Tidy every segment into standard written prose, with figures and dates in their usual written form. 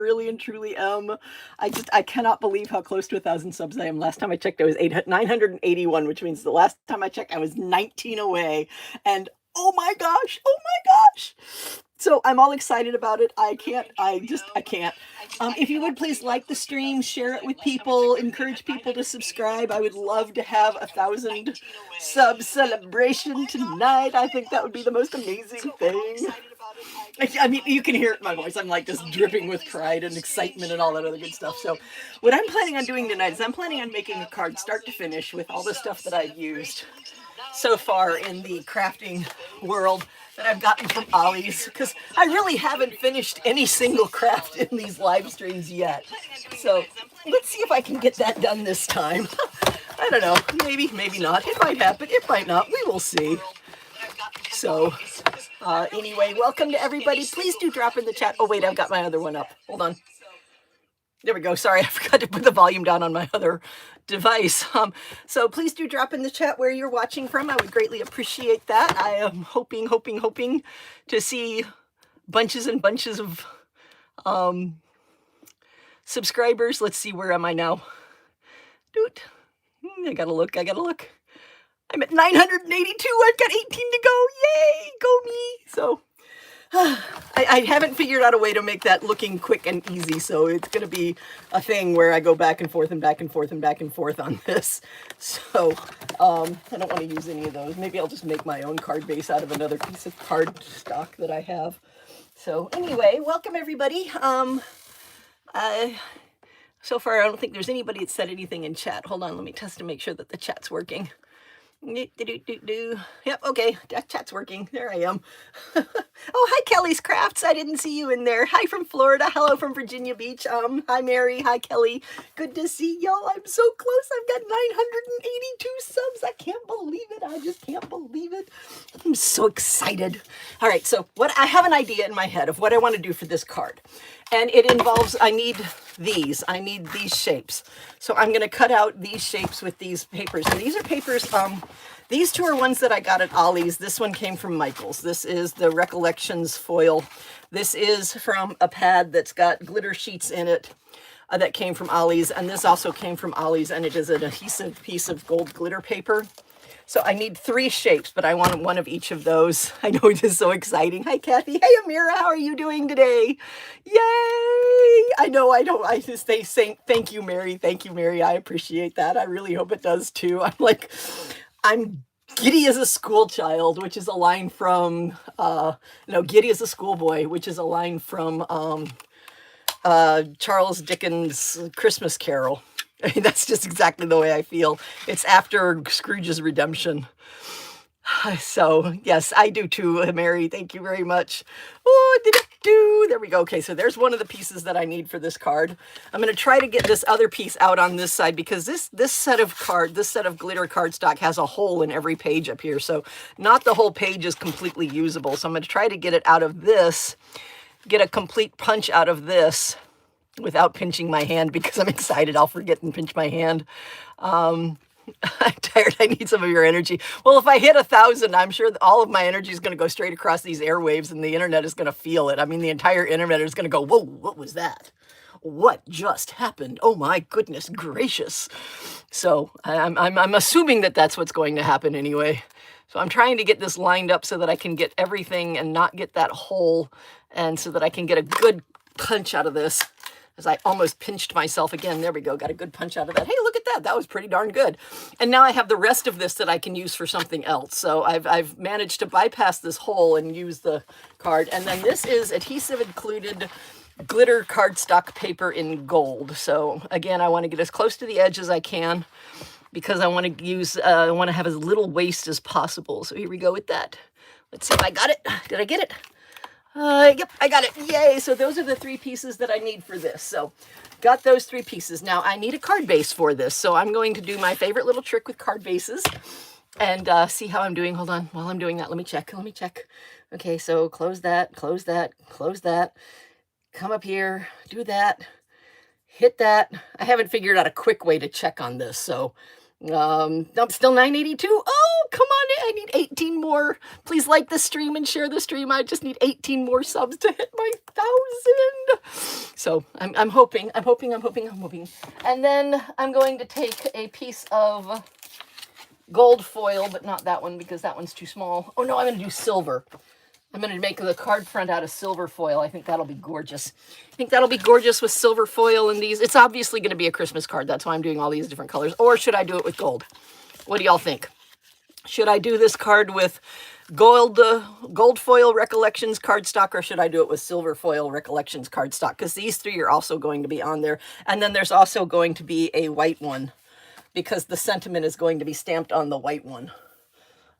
really and truly am. I cannot believe how close to 1,000 subs I am. Last time I checked, I was 981, which means the last time I checked, I was 19 away. And oh my gosh, oh my gosh. So I'm all excited about it. I can't. If you would please like the stream, share it with people, encourage people to subscribe. I would love to have 1,000 sub celebration tonight. I think that would be the most amazing thing. I mean, you can hear it in my voice. I'm like just dripping with pride and excitement and all that other good stuff. So what I'm planning on doing tonight is I'm planning on making a card start to finish with all the stuff that I've used so far in the crafting world that I've gotten from Ollie's, because I really haven't finished any single craft in these live streams yet. So let's see if I can get that done this time. I don't know, maybe not. It might happen, it might not, we will see. So anyway, welcome to everybody. Please do drop in the chat. Oh wait, I've got my other one up. Hold on. There we go. Sorry, I forgot to put the volume down on my other device. So please do drop in the chat where you're watching from. I would greatly appreciate that. I am hoping to see bunches and bunches of subscribers. Let's see, where am I now? Doot. I gotta look. I'm at 982. I've got 18 to go. Yay, go me. So I haven't figured out a way to make that looking quick and easy, so it's going to be a thing where I go back and forth and back and forth and back and forth on this. So I don't want to use any of those. Maybe I'll just make my own card base out of another piece of card stock that I have. So anyway, welcome everybody. So far, I don't think there's anybody that said anything in chat. Hold on, let me test to make sure that the chat's working. Yep, okay, that chat's working. There I am. Oh, hi, Kelly's Crafts. I didn't see you in there. Hi from Florida. Hello from Virginia Beach. Hi, Mary. Hi, Kelly. Good to see y'all. I'm so close. I've got 982 subs. I can't believe it. I just can't believe it. I'm so excited. All right, so I have an idea in my head of what I want to do for this card. And it involves, I need these shapes. So I'm going to cut out these shapes with these papers. And these are papers, these two are ones that I got at Ollie's. This one came from Michael's. This is the Recollections foil. This is from a pad that's got glitter sheets in it that came from Ollie's. And this also came from Ollie's, and it is an adhesive piece of gold glitter paper. So I need 3 shapes, but I want one of each of those. I know it is so exciting. Hi, Kathy. Hey, Amira. How are you doing today? Yay! I just say thank you, Mary. Thank you, Mary. I appreciate that. I really hope it does too. I'm giddy as a school child, which is a line from, giddy as a schoolboy, which is a line from Charles Dickens' Christmas Carol. I mean, that's just exactly the way I feel. It's after Scrooge's redemption. So, yes, I do too, Mary. Thank you very much. Oh, there we go. Okay, so there's one of the pieces that I need for this card. I'm going to try to get this other piece out on this side because this set of glitter cardstock has a hole in every page up here. So not the whole page is completely usable. So I'm going to try to get it out of this, get a complete punch out of this, without pinching my hand, because I'm excited I'll forget and pinch my hand. I'm tired. I need some of your energy. Well, if I hit 1,000, I'm sure that all of my energy is going to go straight across these airwaves, and the internet is going to feel it. I mean, the entire internet is going to go, whoa, what was that? What just happened? Oh my goodness gracious. So I'm assuming that that's what's going to happen anyway. So I'm trying to get this lined up so that I can get everything and not get that hole, and so that I can get a good punch out of this. As I almost pinched myself again. There we go. Got a good punch out of that. Hey, look at that. That was pretty darn good. And now I have the rest of this that I can use for something else. So I've managed to bypass this hole and use the card. And then this is adhesive included glitter cardstock paper in gold. So again, I want to get as close to the edge as I can because I want to have as little waste as possible. So here we go with that. Let's see if I got it. Did I get it? Yep, I got it. Yay. So those are the 3 pieces that I need for this. So got those 3 pieces. Now I need a card base for this. So I'm going to do my favorite little trick with card bases and see how I'm doing. Hold on. While I'm doing that, let me check. Okay. So close that. Come up here, do that, hit that. I haven't figured out a quick way to check on this. So Nope, still 982. Oh, come on, I need 18 more. Please like the stream and share the stream. I just need 18 more subs to hit my 1,000. So I'm hoping. And then I'm going to take a piece of gold foil, but not that one because that one's too small. Oh no, I'm going to do silver. I'm going to make the card front out of silver foil. I think that'll be gorgeous. I think that'll be gorgeous with silver foil and these. It's obviously going to be a Christmas card. That's why I'm doing all these different colors. Or should I do it with gold? What do y'all think? Should I do this card with gold foil Recollections cardstock, or should I do it with silver foil Recollections cardstock? Because these three are also going to be on there. And then there's also going to be a white one because the sentiment is going to be stamped on the white one.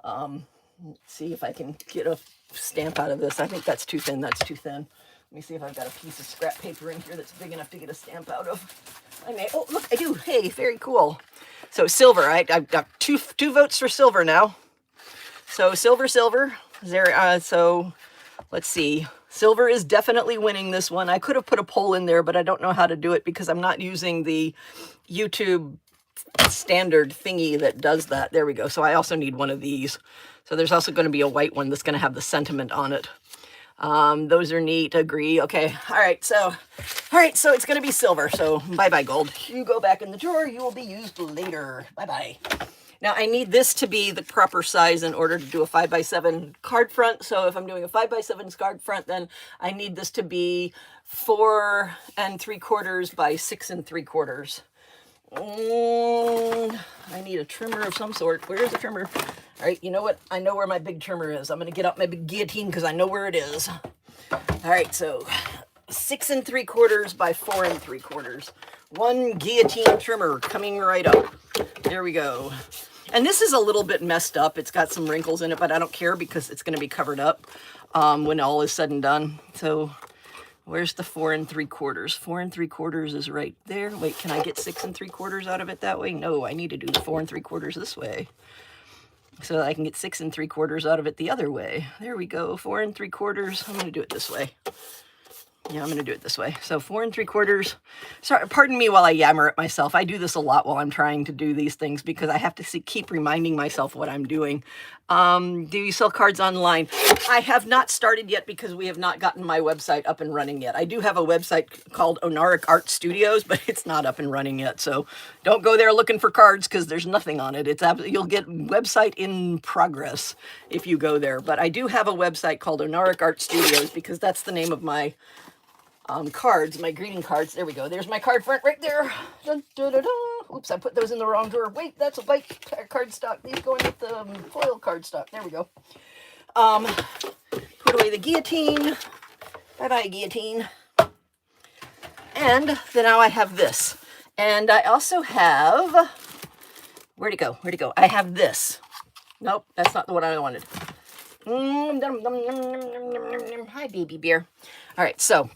Let's see if I can get a stamp out of this. I think that's too thin. That's too thin. Let me see if I've got a piece of scrap paper in here that's big enough to get a stamp out of. I may. Oh, look, I do. Hey, very cool. So silver, right? I've got two votes for silver now. So silver. There. So let's see. Silver is definitely winning this one. I could have put a poll in there, but I don't know how to do it because I'm not using the YouTube standard thingy that does that. There we go. So I also need one of these. So there's also going to be a white one that's going to have the sentiment on it. Those are neat. Agree. Okay. All right. So it's going to be silver. So bye-bye gold. You go back in the drawer. You will be used later. Bye-bye. Now I need this to be the proper size in order to do a 5x7 card front. So if I'm doing a 5x7 card front, then I need this to be 4 3/4 by 6 3/4. I need a trimmer of some sort. Where is the trimmer? All right, you know what? I know where my big trimmer is. I'm going to get out my big guillotine because I know where it is. All right, so 6 3/4 by 4 3/4. One guillotine trimmer coming right up. There we go. And this is a little bit messed up. It's got some wrinkles in it, but I don't care because it's going to be covered up when all is said and done. So where's the 4 3/4? 4 3/4 is right there. Wait, can I get 6 3/4 out of it that way? No, I need to do the 4 3/4 this way so that I can get 6 3/4 out of it the other way. There we go. 4 3/4. I'm going to do it this way. Yeah, I'm going to do it this way. So 4 3/4. Sorry, pardon me while I yammer at myself. I do this a lot while I'm trying to do these things because I have to keep reminding myself what I'm doing. Do you sell cards online? I have not started yet because we have not gotten my website up and running yet. I do have a website called Onaric Art Studios, but it's not up and running yet. So don't go there looking for cards because there's nothing on it. You'll get website in progress if you go there. But I do have a website called Onaric Art Studios because that's the name of my cards, my greeting cards. There we go. There's my card front right there. Dun, dun, dun, dun. Oops, I put those in the wrong drawer. Wait, that's a white cardstock. These go in with the foil cardstock. There we go. Put away the guillotine. Bye-bye, guillotine. And then now I have this. And I also have... Where'd it go? I have this. Nope, that's not the one I wanted. Hi, baby bear. All right, so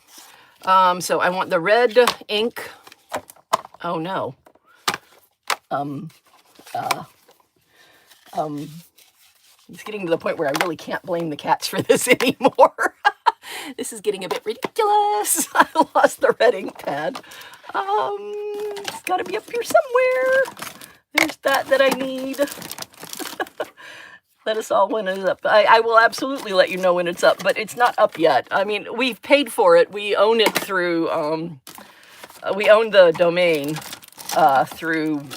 I want the red ink. Oh no. It's getting to the point where I really can't blame the cats for this anymore. This is getting a bit ridiculous. I lost the red ink pad. It's got to be up here somewhere. There's that I need. Let us all when it's up. I will absolutely let you know when it's up, but it's not up yet. I mean, we've paid for it. We own it through, we own the domain through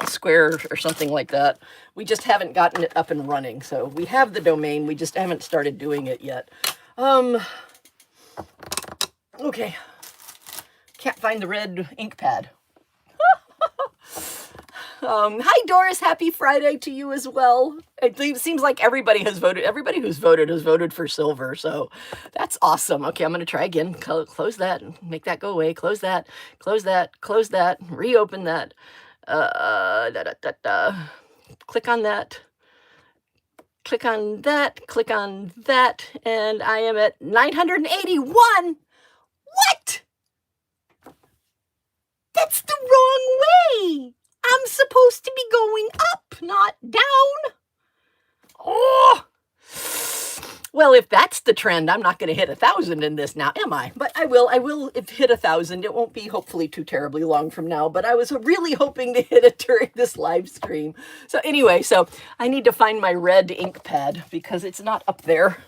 Square or something like that. We just haven't gotten it up and running. So we have the domain. We just haven't started doing it yet. Okay. Can't find the red ink pad. Hi Doris, happy Friday to you as well. It seems like everybody has voted. Everybody who's voted has voted for silver, so that's awesome. Okay, I'm going to try again. Close that, make that go away. Close that, close that, close that, reopen that. Click on that. Click on that, click on that, and I am at 981. What? That's the wrong way. I'm supposed to be going up, not down. Oh, Well, if that's the trend, I'm not going to hit 1,000 in this now, am I? But I will hit 1,000. It won't be hopefully too terribly long from now, but I was really hoping to hit it during this live stream. So anyway, so I need to find my red ink pad because it's not up there.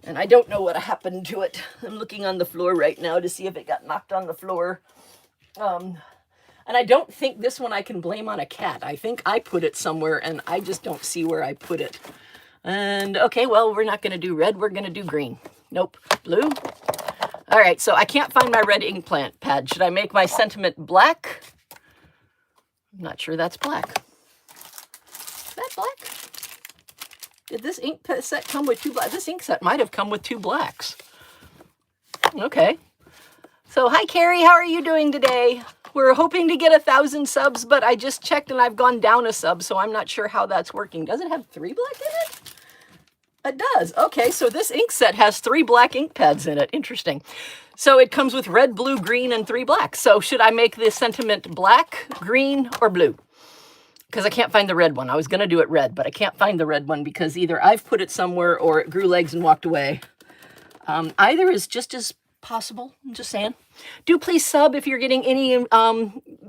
And I don't know what happened to it. I'm looking on the floor right now to see if it got knocked on the floor. And I don't think this one I can blame on a cat. I think I put it somewhere and I just don't see where I put it. And okay, well, we're not going to do red. We're going to do green. Nope. Blue. All right, so I can't find my red ink pad. Should I make my sentiment black? I'm not sure that's black. Is that black? Did this ink set come with two blacks? This ink set might have come with two blacks. Okay. So, hi, Carrie. How are you doing today? We're hoping to get 1,000 subs, but I just checked and I've gone down a sub, so I'm not sure how that's working. Does it have 3 black in it? It does. Okay, so this ink set has 3 black ink pads in it. Interesting. So it comes with red, blue, green, and 3 blacks. So should I make this sentiment black, green, or blue? Because I can't find the red one. I was going to do it red, but I can't find the red one because either I've put it somewhere or it grew legs and walked away. Either is just as possible. I'm just saying. Do please sub if you're getting any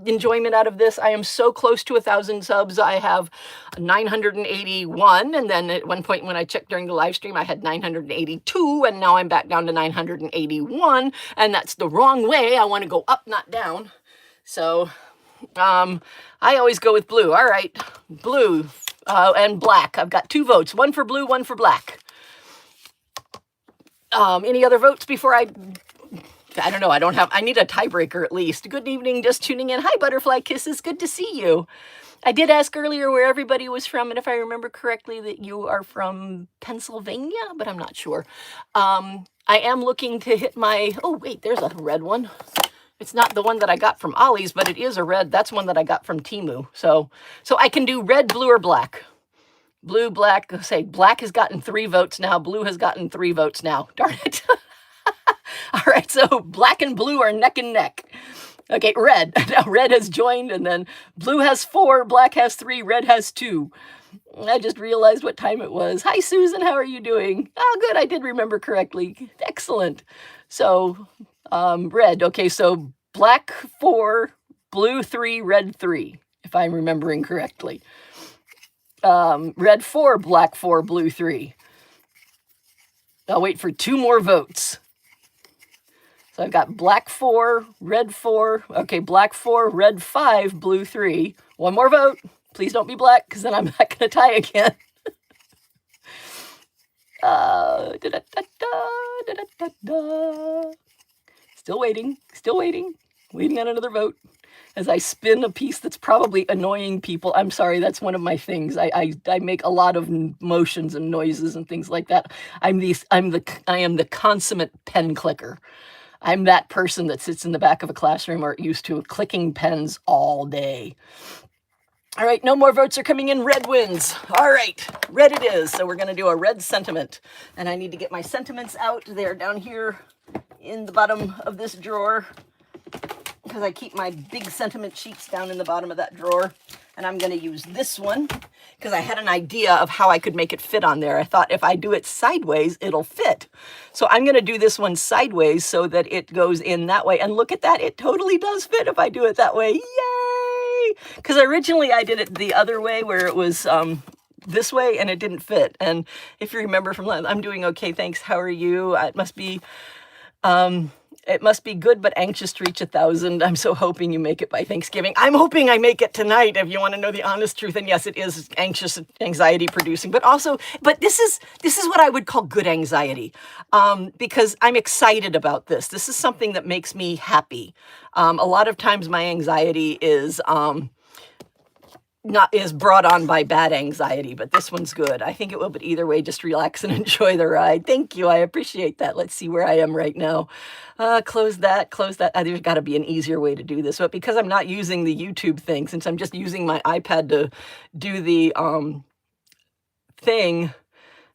enjoyment out of this. I am so close to 1,000 subs. I have 981, and then at one point when I checked during the live stream, I had 982, and now I'm back down to 981, and that's the wrong way. I want to go up, not down. So I always go with blue. All right, blue and black. I've got 2 votes, one for blue, one for black. Any other votes before I don't know. I need a tiebreaker at least. Good evening, just tuning in. Hi, Butterfly Kisses. Good to see you. I did ask earlier where everybody was from, and if I remember correctly, that you are from Pennsylvania, but I'm not sure. I am looking to hit my, oh, wait, there's a red one. It's not the one that I got from Ollie's, but it is a red. That's one that I got from Temu. So I can do red, blue, or black. Blue, black, say black has gotten 3 votes now. Blue has gotten 3 votes now. Darn it. All right, so black and blue are neck and neck. Okay, red. Now red has joined, and then blue has 4, black has 3, red has 2. I just realized what time it was. Hi, Susan. How are you doing? Oh, good. I did remember correctly. Excellent. So red. Okay, so black 4, blue 3, red 3, if I'm remembering correctly. Red 4, black 4, blue 3. I'll wait for 2 more votes. So I've got black 4, red 4. Okay, black 4, red 5, blue 3. 1 more vote. Please don't be black, because then I'm not going to tie again. Still waiting. Waiting on another vote. As I spin a piece that's probably annoying people. I'm sorry, that's one of my things. I make a lot of motions and noises and things like that. I am the consummate pen clicker. I'm that person that sits in the back of a classroom or used to clicking pens all day. All right, no more votes are coming in. Red wins. All right, red it is. So we're going to do a red sentiment. And I need to get my sentiments out. They're down here in the bottom of this drawer, because I keep my big sentiment sheets down in the bottom of that drawer. And I'm going to use this one because I had an idea of how I could make it fit on there. I thought if I do it sideways, it'll fit. So I'm going to do this one sideways so that it goes in that way. And look at that. It totally does fit if I do it that way. Yay! Because originally I did it the other way where it was this way and it didn't fit. And if you remember from last, I'm doing okay, thanks. How are you? It must be good, but anxious to reach 1,000. I'm so hoping you make it by Thanksgiving. I'm hoping I make it tonight, if you want to know the honest truth. And yes, it is anxious, anxiety producing, but this is what I would call good anxiety, because I'm excited about this. This is something that makes me happy. A lot of times my anxiety is brought on by bad anxiety, but this one's good. I think it will, but either way, just relax and enjoy the ride. Thank you. I appreciate that. Let's see where I am right now. Close that. There's got to be an easier way to do this, but because I'm not using the YouTube thing, since I'm just using my iPad to do the thing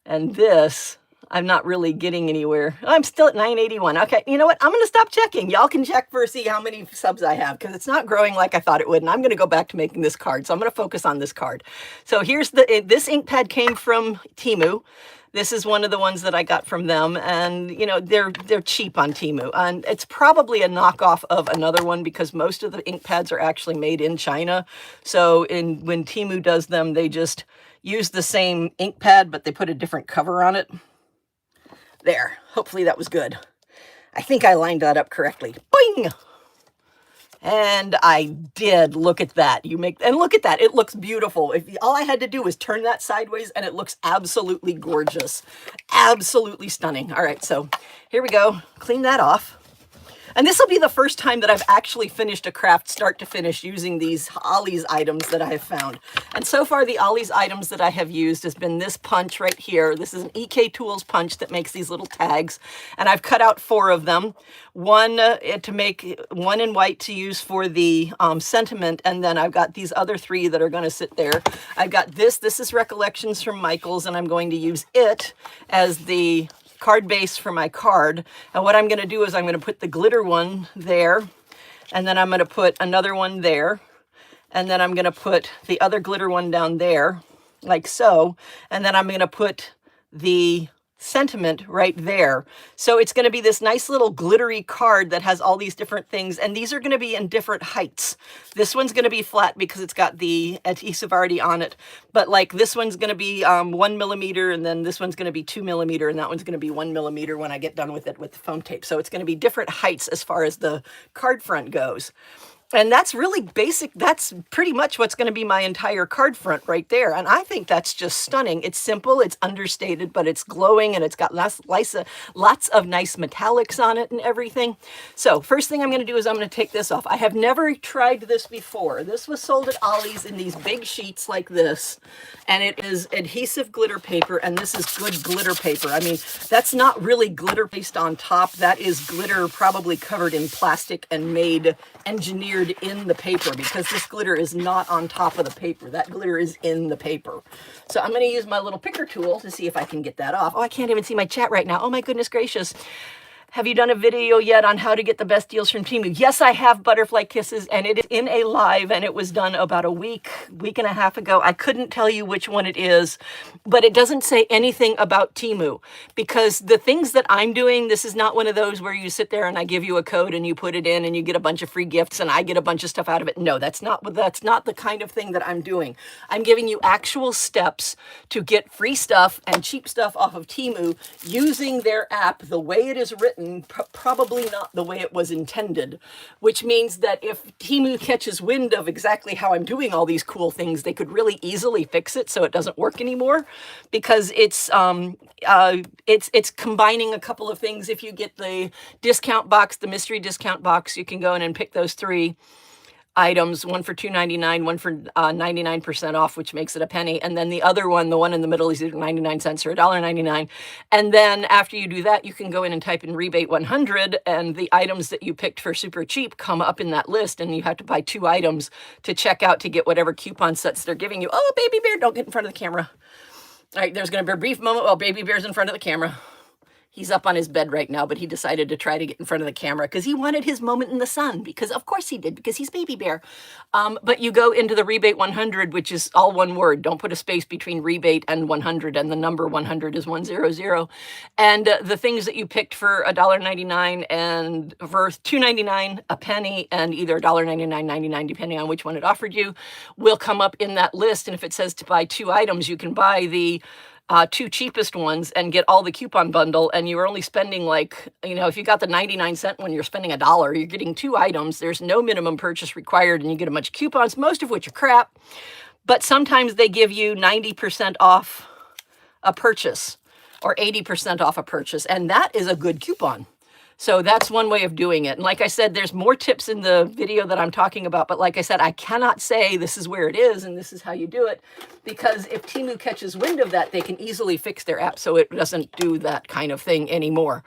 and this, I'm not really getting anywhere. I'm still at 981. Okay, you know what? I'm going to stop checking. Y'all can check for see how many subs I have because it's not growing like I thought it would. And I'm going to go back to making this card. So I'm going to focus on this card. So here's this ink pad came from Temu. This is one of the ones that I got from them, and you know they're cheap on Temu, and it's probably a knockoff of another one because most of the ink pads are actually made in China. So when Temu does them, they just use the same ink pad, but they put a different cover on it. There, hopefully that was good. I think I lined that up correctly. Boing! And I did. Look at that. Look at that. It looks beautiful. All I had to do was turn that sideways and it looks absolutely gorgeous. Absolutely stunning. All right, so here we go. Clean that off. And this will be the first time that I've actually finished a craft start to finish using these Ollie's items that I have found. And so far the Ollie's items that I have used has been this punch right here. This is an EK Tools punch that makes these little tags. And I've cut out 4 of them. One to make one in white to use for the sentiment. And then I've got these other 3 that are going to sit there. I've got this. This is Recollections from Michael's, and I'm going to use it as the card base for my card. And what I'm going to do is I'm going to put the glitter one there, and then I'm going to put another one there, and then I'm going to put the other glitter one down there like so, and then I'm going to put the sentiment right there. So it's going to be this nice little glittery card that has all these different things, and these are going to be in different heights. This one's going to be flat because it's got the adhesive already on it, but like this one's going to be 1 millimeter, and then this one's going to be 2 millimeter, and that one's going to be 1 millimeter when I get done with it with the foam tape. So it's going to be different heights as far as the card front goes. And that's really basic. That's pretty much what's going to be my entire card front right there. And I think that's just stunning. It's simple, it's understated, but it's glowing, and it's got lots of nice metallics on it and everything. So first thing I'm going to do is I'm going to take this off. I have never tried this before. This was sold at Ollie's in these big sheets like this. And it is adhesive glitter paper, and this is good glitter paper. I mean, that's not really glitter paste on top. That is glitter probably covered in plastic and engineered in the paper, because this glitter is not on top of the paper. That glitter is in the paper. So I'm going to use my little picker tool to see if I can get that off. Oh, I can't even see my chat right now. Oh my goodness gracious. Have you done a video yet on how to get the best deals from Temu? Yes, I have, Butterfly Kisses, and it is in a live, and it was done about a week and a half ago. I couldn't tell you which one it is, but it doesn't say anything about Temu, because the things that I'm doing, this is not one of those where you sit there and I give you a code and you put it in and you get a bunch of free gifts and I get a bunch of stuff out of it. No, that's not the kind of thing that I'm doing. I'm giving you actual steps to get free stuff and cheap stuff off of Temu using their app the way it is written, probably not the way it was intended, which means that if Temu catches wind of exactly how I'm doing all these cool things, they could really easily fix it so it doesn't work anymore, because it's combining a couple of things. If you get the discount box, the mystery discount box, you can go in and pick those 3 items, one for $2.99, one for 99% off, which makes it a penny. And then the other one, the one in the middle, is either 99 cents or $1.99. And then after you do that, you can go in and type in rebate 100, and the items that you picked for super cheap come up in that list, and you have to buy 2 items to check out to get whatever coupon sets they're giving you. Oh, Baby Bear, don't get in front of the camera. All right, there's going to be a brief moment while Baby Bear's in front of the camera. He's up on his bed right now, but he decided to try to get in front of the camera because he wanted his moment in the sun, because of course he did, because he's Baby Bear. But you go into the rebate 100, which is all one word. Don't put a space between rebate and 100, and the number 100 is 100. And the things that you picked for $1.99 and for $2.99, a penny, and either $1.99, 99, depending on which one it offered you, will come up in that list. And if it says to buy 2 items, you can buy the 2 cheapest ones and get all the coupon bundle, and you're only spending like, if you got the 99-cent one, you're spending $1. You're getting 2 items. There's no minimum purchase required, and you get a bunch of coupons, most of which are crap. But sometimes they give you 90% off a purchase or 80% off a purchase, and that is a good coupon. So that's one way of doing it. And like I said, there's more tips in the video that I'm talking about. But like I said, I cannot say this is where it is and this is how you do it, because if Temu catches wind of that, they can easily fix their app so it doesn't do that kind of thing anymore.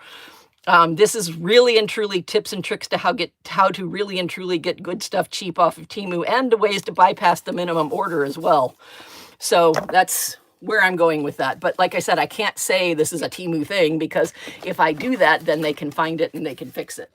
This is really and truly tips and tricks to how to really and truly get good stuff cheap off of Temu, and the ways to bypass the minimum order as well. So that's where I'm going with that. But like I said, I can't say this is a Temu thing, because if I do that, then they can find it and they can fix it.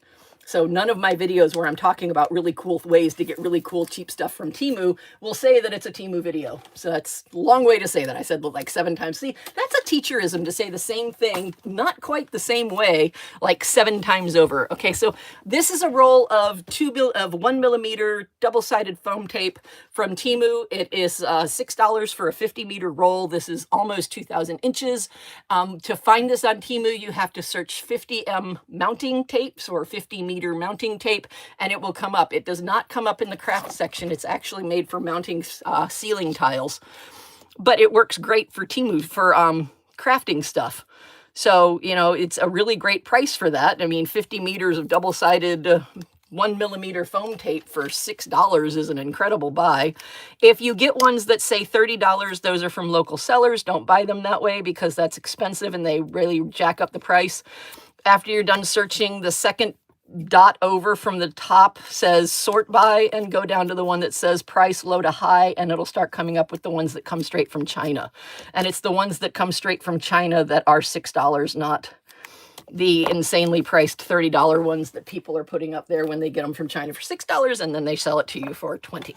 So none of my videos where I'm talking about really cool ways to get really cool, cheap stuff from Temu will say that it's a Temu video. So that's a long way to say that. I said like 7 times. See, that's a teacherism, to say the same thing, not quite the same way, like 7 times over. Okay, so this is a roll of 1 millimeter double-sided foam tape from Temu. It is $6 for a 50-meter roll. This is almost 2,000 inches. To find this on Temu, you have to search 50M mounting tapes or 50-meter mounting tape, and it will come up. It does not come up in the craft section. It's actually made for mounting ceiling tiles, but it works great for Temu for crafting stuff. So, you know, it's a really great price for that. I mean, 50 meters of double-sided 1 millimeter foam tape for $6 is an incredible buy. If you get ones that say $30, those are from local sellers. Don't buy them that way, because that's expensive and they really jack up the price. After you're done searching, the second dot over from the top says sort by, and go down to the one that says price low to high, and it'll start coming up with the ones that come straight from China. And it's the ones that come straight from China that are $6, not the insanely priced $30 ones that people are putting up there when they get them from China for $6 and then they sell it to you for $20.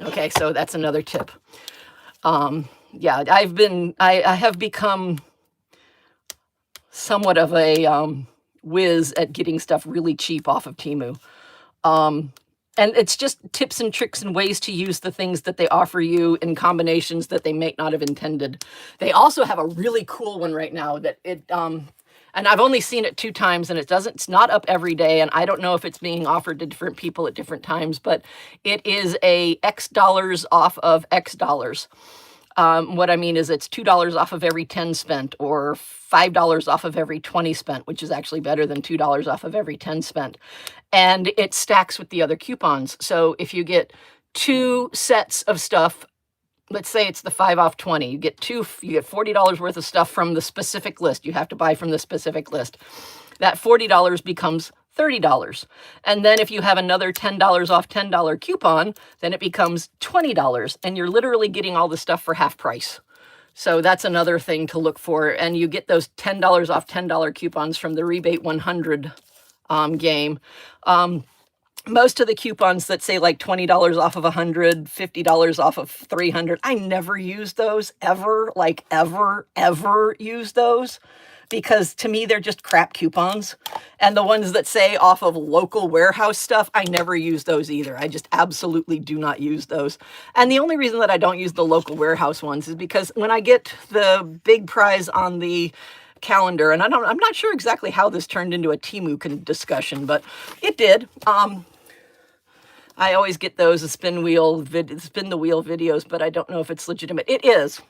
Okay, so that's another tip. Yeah, I have become somewhat of a whiz at getting stuff really cheap off of Temu. And it's just tips and tricks and ways to use the things that they offer you in combinations that they may not have intended. They also have a really cool one right now that and I've only seen it 2 times, and it's not up every day, and I don't know if it's being offered to different people at different times, but it is a X dollars off of X dollars. What I mean is it's $2 off of every 10 spent, or $5 off of every 20 spent, which is actually better than $2 off of every 10 spent. And it stacks with the other coupons. So if you get 2 sets of stuff, let's say it's the 5 off 20, you get $40 worth of stuff from the specific list. You have to buy from the specific list. That $40 becomes $30. And then if you have another $10 off $10 coupon, then it becomes $20. And you're literally getting all the stuff for half price. So that's another thing to look for. And you get those $10 off $10 coupons from the Rebate 100 game. Most of the coupons that say like $20 off of 100, $50 off of 300, I never use those, ever use those. Because to me, they're just crap coupons. And the ones that say off of local warehouse stuff, I never use those either. I just absolutely do not use those. And the only reason that I don't use the local warehouse ones is because when I get the big prize on the calendar, and I'm not sure exactly how this turned into a Temu discussion, but it did. I always get those spin the wheel videos, but I don't know if it's legitimate. It is.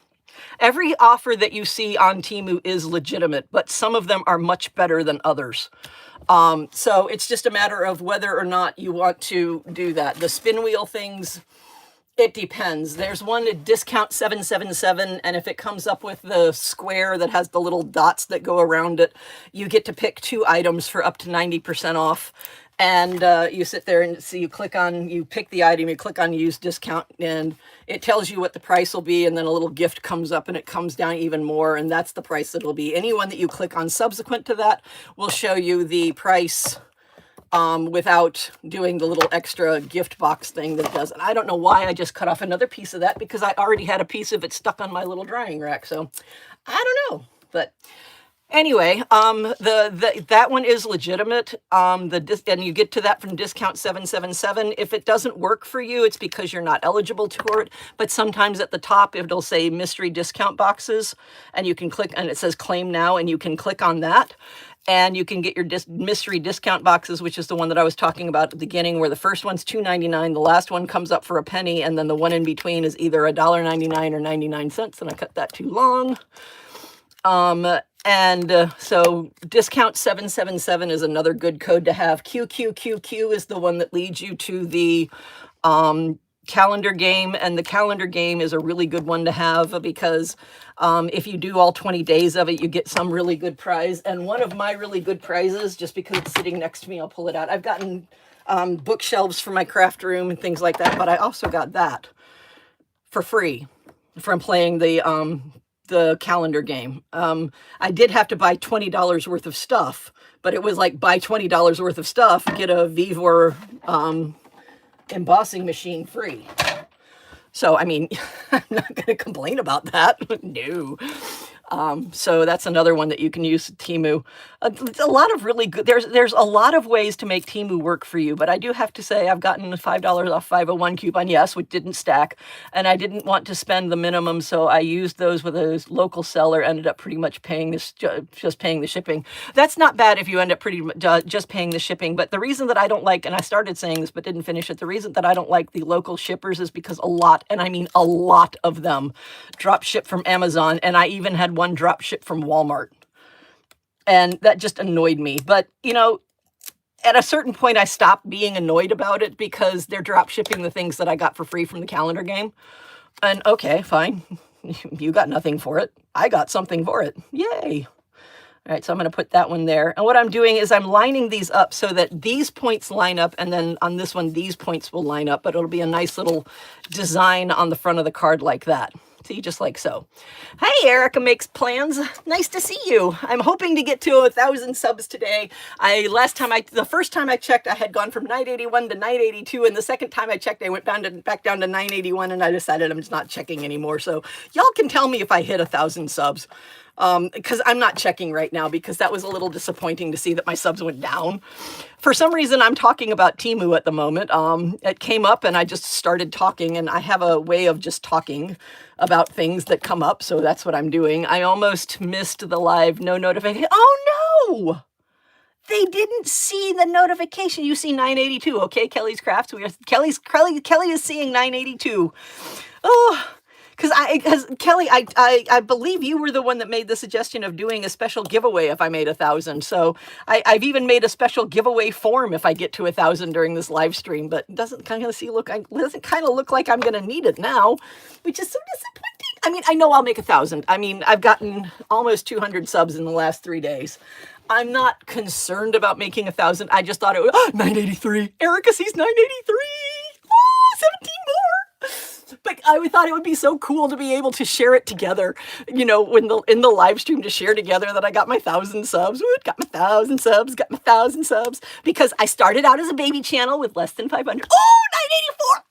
Every offer that you see on Temu is legitimate, but some of them are much better than others. So it's just a matter of whether or not you want to do that. The spin wheel things, it depends. There's one at discount 777, and if it comes up with the square that has the little dots that go around it, you get to pick 2 items for up to 90% off. And you sit there and see, you pick the item, you click on use discount, and it tells you what the price will be, and then a little gift comes up and it comes down even more, and that's the price that it'll be. Anyone that you click on subsequent to that will show you the price without doing the little extra gift box thing that it does. And I don't know why I just cut off another piece of that, because I already had a piece of it stuck on my little drying rack. So I don't know, but anyway, that one is legitimate. And you get to that from discount 777. If it doesn't work for you, it's because you're not eligible for it. But sometimes at the top, it'll say mystery discount boxes, and you can click, and it says claim now, and you can click on that. And you can get your mystery discount boxes, which is the one that I was talking about at the beginning, where the first one's $2.99, the last one comes up for a penny, and then the one in between is either $1.99 or 99 cents, and I cut that too long. So discount 777 is another good code to have. QQQQ is the one that leads you to the calendar game, and the calendar game is a really good one to have, because if you do all 20 days of it, you get some really good prize. And one of my really good prizes, just because it's sitting next to me, I'll pull it out. I've gotten bookshelves for my craft room and things like that, but I also got that for free from playing the the calendar game. I did have to buy $20 worth of stuff, but it was like buy $20 worth of stuff, get a Vivor embossing machine free. So, I mean, I'm not going to complain about that. No. So that's another one that you can use Temu. A lot of really good, there's a lot of ways to make Temu work for you, but I do have to say I've gotten a $5 off 501 coupon, yes, which didn't stack, and I didn't want to spend the minimum, so I used those with a local seller, ended up pretty much paying this, just paying the shipping. That's not bad if you end up pretty much just paying the shipping, but the reason that I don't like, and I started saying this but didn't finish it, the reason that I don't like the local shippers is because a lot, and I mean a lot of them, drop ship from Amazon, and I even had one drop ship from Walmart. And that just annoyed me. But, you know, at a certain point, I stopped being annoyed about it because they're drop shipping the things that I got for free from the calendar game. And okay, fine. You got nothing for it. I got something for it. Yay. All right, so I'm going to put that one there. And what I'm doing is I'm lining these up so that these points line up, and then on this one, these points will line up, but it'll be a nice little design on the front of the card like that. See, just like so. Hey, Erica Makes Plans. Nice to see you. I'm hoping to get to 1,000 subs today. The first time I checked, I had gone from 981 to 982, and the second time I checked, I went back down to 981, and I decided I'm just not checking anymore. So y'all can tell me if I hit 1,000 subs. Because I'm not checking right now because that was a little disappointing to see that my subs went down. For some reason, I'm talking about Temu at the moment. It came up and I just started talking, and I have a way of just talking about things that come up, so that's what I'm doing. I almost missed the live, no notification. Oh no! They didn't see the notification. You see 982. Okay, Kelly's Crafts. Kelly is seeing 982. Oh, because Kelly, I believe you were the one that made the suggestion of doing a special giveaway if I made 1,000. So I've even made a special giveaway form if I get to 1,000 during this live stream. But it doesn't kind of look like I'm going to need it now, which is so disappointing. I mean, I know I'll make 1,000. I mean, I've gotten almost 200 subs in the last 3 days. I'm not concerned about making 1,000. I just thought it was 983. Erica sees 983. Oh, 17 more. But I thought it would be so cool to be able to share it together, you know, in the live stream, to share together that I got my 1,000 subs. Ooh, got my 1,000 subs, got my 1,000 subs. Because I started out as a baby channel with less than 500. Oh, 984.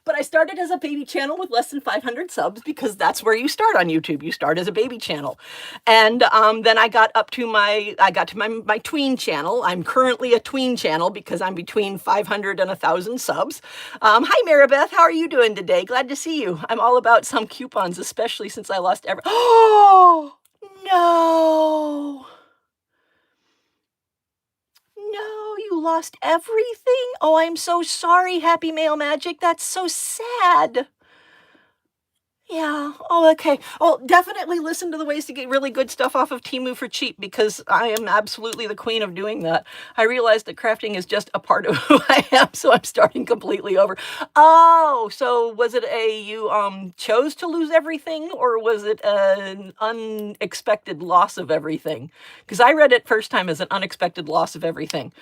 But I started as a baby channel with less than 500 subs because that's where you start on YouTube. You start as a baby channel. And then I got to my tween channel. I'm currently a tween channel because I'm between 500 and 1,000 subs. Hi, Maribeth. How are you doing today? Glad to see you. I'm all about some coupons, especially since I lost Oh, no. No, you lost everything? Oh, I'm so sorry, Happy Mail Magic. That's so sad. Yeah. Oh, okay. Oh, definitely listen to the ways to get really good stuff off of Temu for cheap, because I am absolutely the queen of doing that. I realized that crafting is just a part of who I am, so I'm starting completely over. Oh, so was it you chose to lose everything, or was it an unexpected loss of everything? Because I read it first time as an unexpected loss of everything.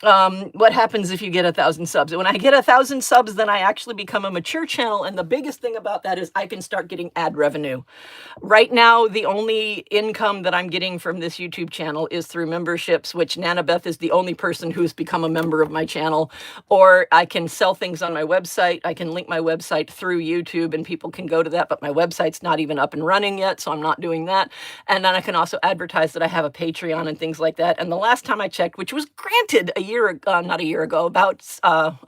What happens if you get 1,000 subs? When I get 1,000 subs, then I actually become a mature channel. And the biggest thing about that is I can start getting ad revenue. Right now, the only income that I'm getting from this YouTube channel is through memberships, which Nanabeth is the only person who's become a member of my channel. Or I can sell things on my website. I can link my website through YouTube and people can go to that, but my website's not even up and running yet, so I'm not doing that. And then I can also advertise that I have a Patreon and things like that. And the last time I checked, which was granted about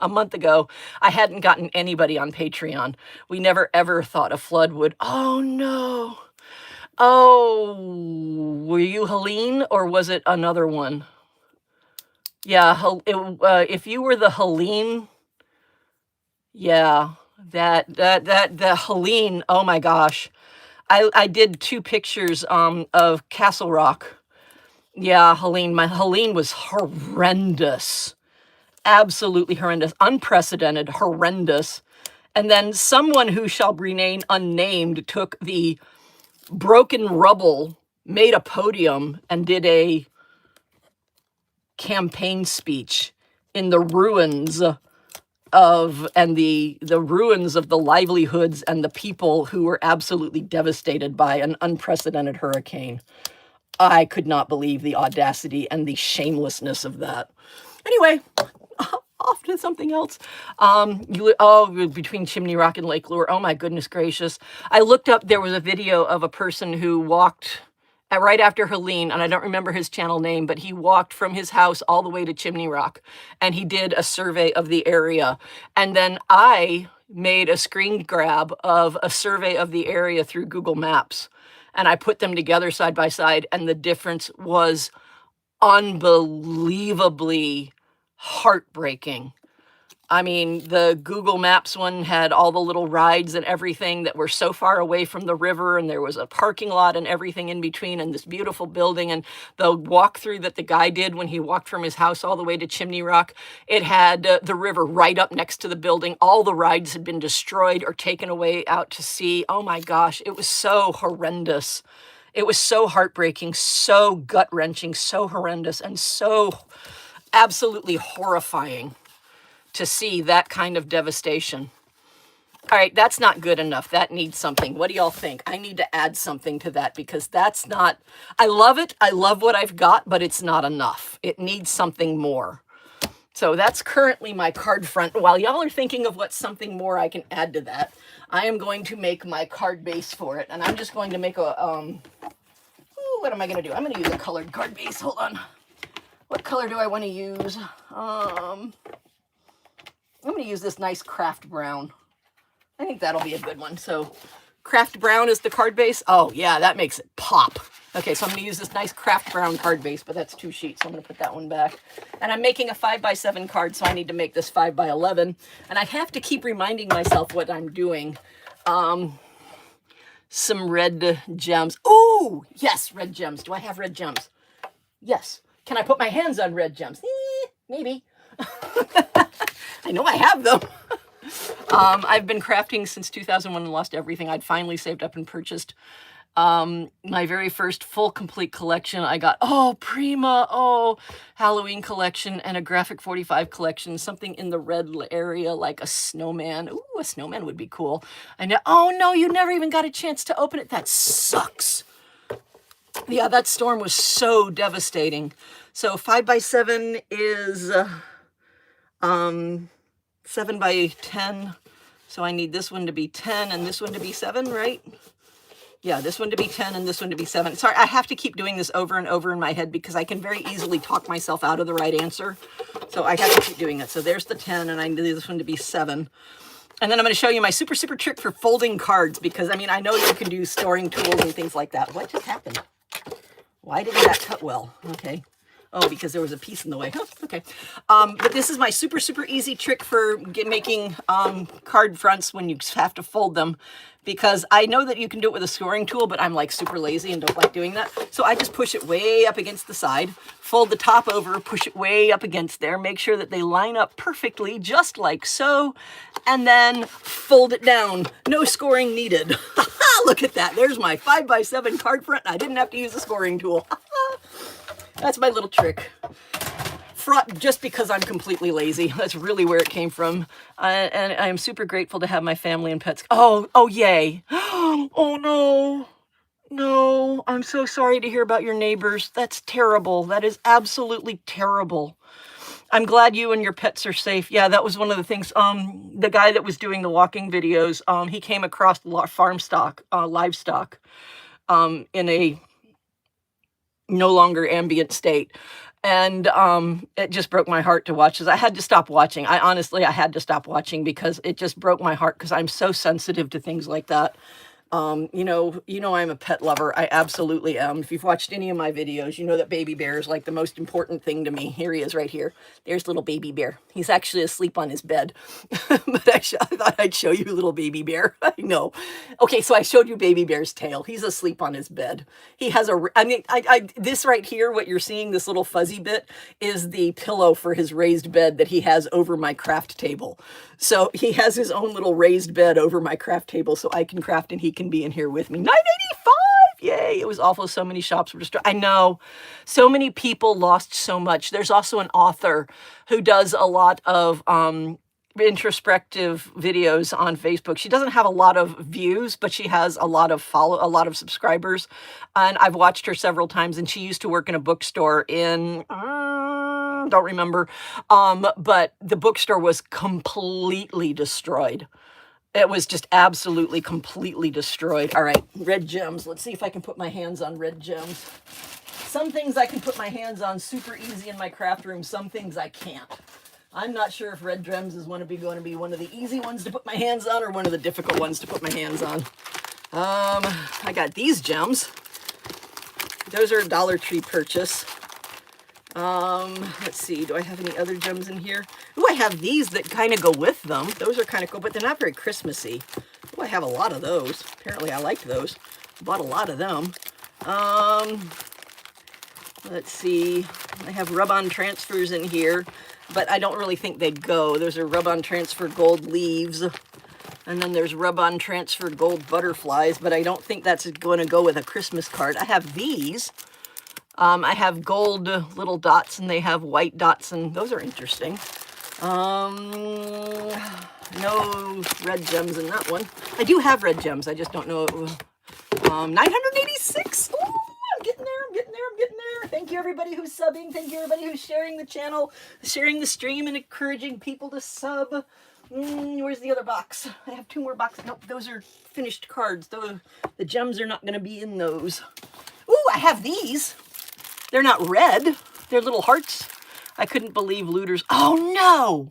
a month ago, I hadn't gotten anybody on Patreon. We never ever thought a flood would. Oh no. Oh, were you Helene or was it another one? Yeah, if you were the Helene, yeah, the Helene. Oh my gosh, I did 2 pictures of Castle Rock. Yeah, Helene. My Helene was horrendous. Absolutely horrendous. Unprecedented, horrendous. And then someone who shall remain unnamed took the broken rubble, made a podium, and did a campaign speech in the ruins of and the ruins of the livelihoods and the people who were absolutely devastated by an unprecedented hurricane. I could not believe the audacity and the shamelessness of that. Anyway, off to something else. Between Chimney Rock and Lake Lure. Oh my goodness gracious. I looked up, there was a video of a person who walked right after Helene, and I don't remember his channel name, but he walked from his house all the way to Chimney Rock, and he did a survey of the area. And then I made a screen grab of a survey of the area through Google Maps, and I put them together side by side, and the difference was unbelievably heartbreaking. I mean, the Google Maps one had all the little rides and everything that were so far away from the river, and there was a parking lot and everything in between, and this beautiful building, and the walkthrough that the guy did when he walked from his house all the way to Chimney Rock, it had the river right up next to the building. All the rides had been destroyed or taken away out to sea. Oh my gosh, it was so horrendous. It was so heartbreaking, so gut-wrenching, so horrendous, and so absolutely horrifying to see that kind of devastation. All right, that's not good enough. That needs something. What do y'all think? I need to add something to that because that's not, I love it. I love what I've got, but it's not enough. It needs something more. So that's currently my card front. While y'all are thinking of what's something more I can add to that, I am going to make my card base for it. And I'm just going to make a, what am I going to do? I'm going to use a colored card base. Hold on. What color do I want to use? I'm going to use this nice craft brown. I think that'll be a good one. So craft brown is the card base. Oh yeah, that makes it pop. Okay, so I'm going to use this nice craft brown card base, but that's 2 sheets. So I'm going to put that one back. And I'm making a 5x7 card, so I need to make this 5x11. And I have to keep reminding myself what I'm doing. Some red gems. Oh, yes, red gems. Do I have red gems? Yes. Can I put my hands on red gems? Maybe. I know I have them. I've been crafting since 2001 and lost everything. I'd finally saved up and purchased my very first full complete collection. I got, Prima, Halloween collection and a Graphic 45 collection, something in the red area like a snowman. Ooh, a snowman would be cool. I know. Oh no, you never even got a chance to open it. That sucks. Yeah, that storm was so devastating. So 5x7 is 7x10. So I need this one to be 10 and this one to be 7, right? Yeah, this one to be 10 and this one to be 7. Sorry, I have to keep doing this over and over in my head because I can very easily talk myself out of the right answer. So I have to keep doing it. So there's the 10 and I need this one to be 7. And then I'm going to show you my super trick for folding cards because, I mean, I know you can do storing tools and things like that. What just happened? Why didn't that cut well? Okay. Oh, because there was a piece in the way. Huh, okay. But this is my super easy trick for making card fronts when you have to fold them. Because I know that you can do it with a scoring tool, but I'm like super lazy and don't like doing that. So I just push it way up against the side, fold the top over, push it way up against there, make sure that they line up perfectly, just like so, and then fold it down. No scoring needed. Look at that. There's my 5x7 card front. I didn't have to use a scoring tool. That's my little trick. Just because I'm completely lazy. That's really where it came from. And I am super grateful to have my family and pets. Oh, yay. Oh, no. No, I'm so sorry to hear about your neighbors. That's terrible. That is absolutely terrible. I'm glad you and your pets are safe. Yeah, that was one of the things. The guy that was doing the walking videos, he came across farm stock, livestock, in a no longer ambient state. And it just broke my heart to watch this. I had to stop watching. I had to stop watching because it just broke my heart because I'm so sensitive to things like that. You know, I'm a pet lover. I absolutely am. If you've watched any of my videos, you know that baby bear is like the most important thing to me. Here he is right here. There's little baby bear. He's actually asleep on his bed. But I thought I'd show you little baby bear. I know. Okay, so I showed you baby bear's tail. He's asleep on his bed. He has this right here, what you're seeing, this little fuzzy bit, is the pillow for his raised bed that he has over my craft table. So he has his own little raised bed over my craft table so I can craft and he can be in here with me. $9.85! Yay! It was awful. So many shops were destroyed. I know. So many people lost so much. There's also an author who does a lot of introspective videos on Facebook. She doesn't have a lot of views, but she has a lot of subscribers. And I've watched her several times, and she used to work in a bookstore in, don't remember. But the bookstore was completely destroyed. It was just absolutely, completely destroyed. All right, red gems. Let's see if I can put my hands on red gems. Some things I can put my hands on super easy in my craft room. Some things I can't. I'm not sure if red gems is going to be one of the easy ones to put my hands on or one of the difficult ones to put my hands on. I got these gems. Those are a Dollar Tree purchase. Let's see, do I have any other gems in here? Ooh, I have these that kind of go with them. Those are kind of cool, but they're not very Christmassy. Ooh, I have a lot of those. Apparently I liked those. Bought a lot of them. Let's see, I have rub-on transfers in here, but I don't really think they'd go. There's a rub-on transfer gold leaves, and then there's rub-on transfer gold butterflies, but I don't think that's going to go with a Christmas card. I have these. I have gold little dots, and they have white dots, and those are interesting. No red gems in that one. I do have red gems. I just don't know. 986. Ooh, I'm getting there. I'm getting there. I'm getting there. Thank you, everybody who's subbing. Thank you, everybody who's sharing the channel, sharing the stream, and encouraging people to sub. Where's the other box? I have 2 more boxes. Nope, those are finished cards. The gems are not going to be in those. Ooh, I have these. They're not red. They're little hearts. I couldn't believe looters. Oh, no.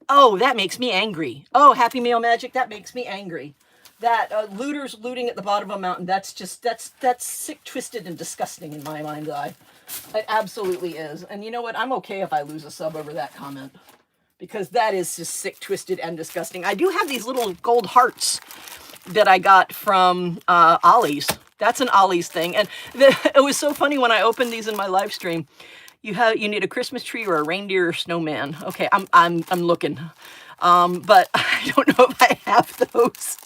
Oh, that makes me angry. Oh, Happy Meal Magic, that makes me angry. That looters looting at the bottom of a mountain, that's sick, twisted, and disgusting in my mind's eye. It absolutely is. And you know what? I'm okay if I lose a sub over that comment, because that is just sick, twisted, and disgusting. I do have these little gold hearts that I got from Ollie's. That's an Ollie's thing. And it was so funny when I opened these in my live stream. You need a Christmas tree or a reindeer or snowman. Okay, I'm looking. But I don't know if I have those.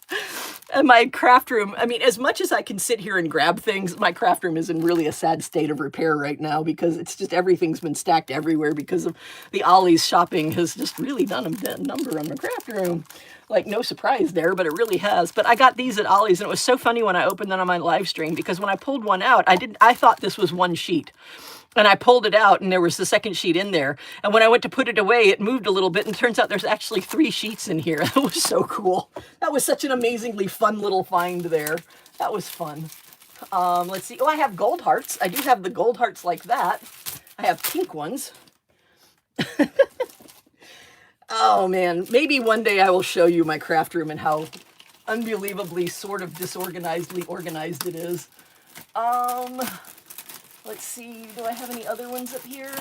And my craft room, I mean, as much as I can sit here and grab things, my craft room is in really a sad state of repair right now, because it's just everything's been stacked everywhere because of the Ollie's shopping has just really done a number on the craft room. Like, no surprise there, but it really has. But I got these at Ollie's, and it was so funny when I opened them on my live stream, because when I pulled one out, I thought this was one sheet. And I pulled it out, and there was the second sheet in there. And when I went to put it away, it moved a little bit, and it turns out there's actually 3 sheets in here. That was so cool. That was such an amazingly fun little find there. That was fun. Let's see. Oh, I have gold hearts. I do have the gold hearts like that. I have pink ones. Oh, man. Maybe one day I will show you my craft room and how unbelievably sort of disorganizedly organized it is. Let's see, do I have any other ones up here?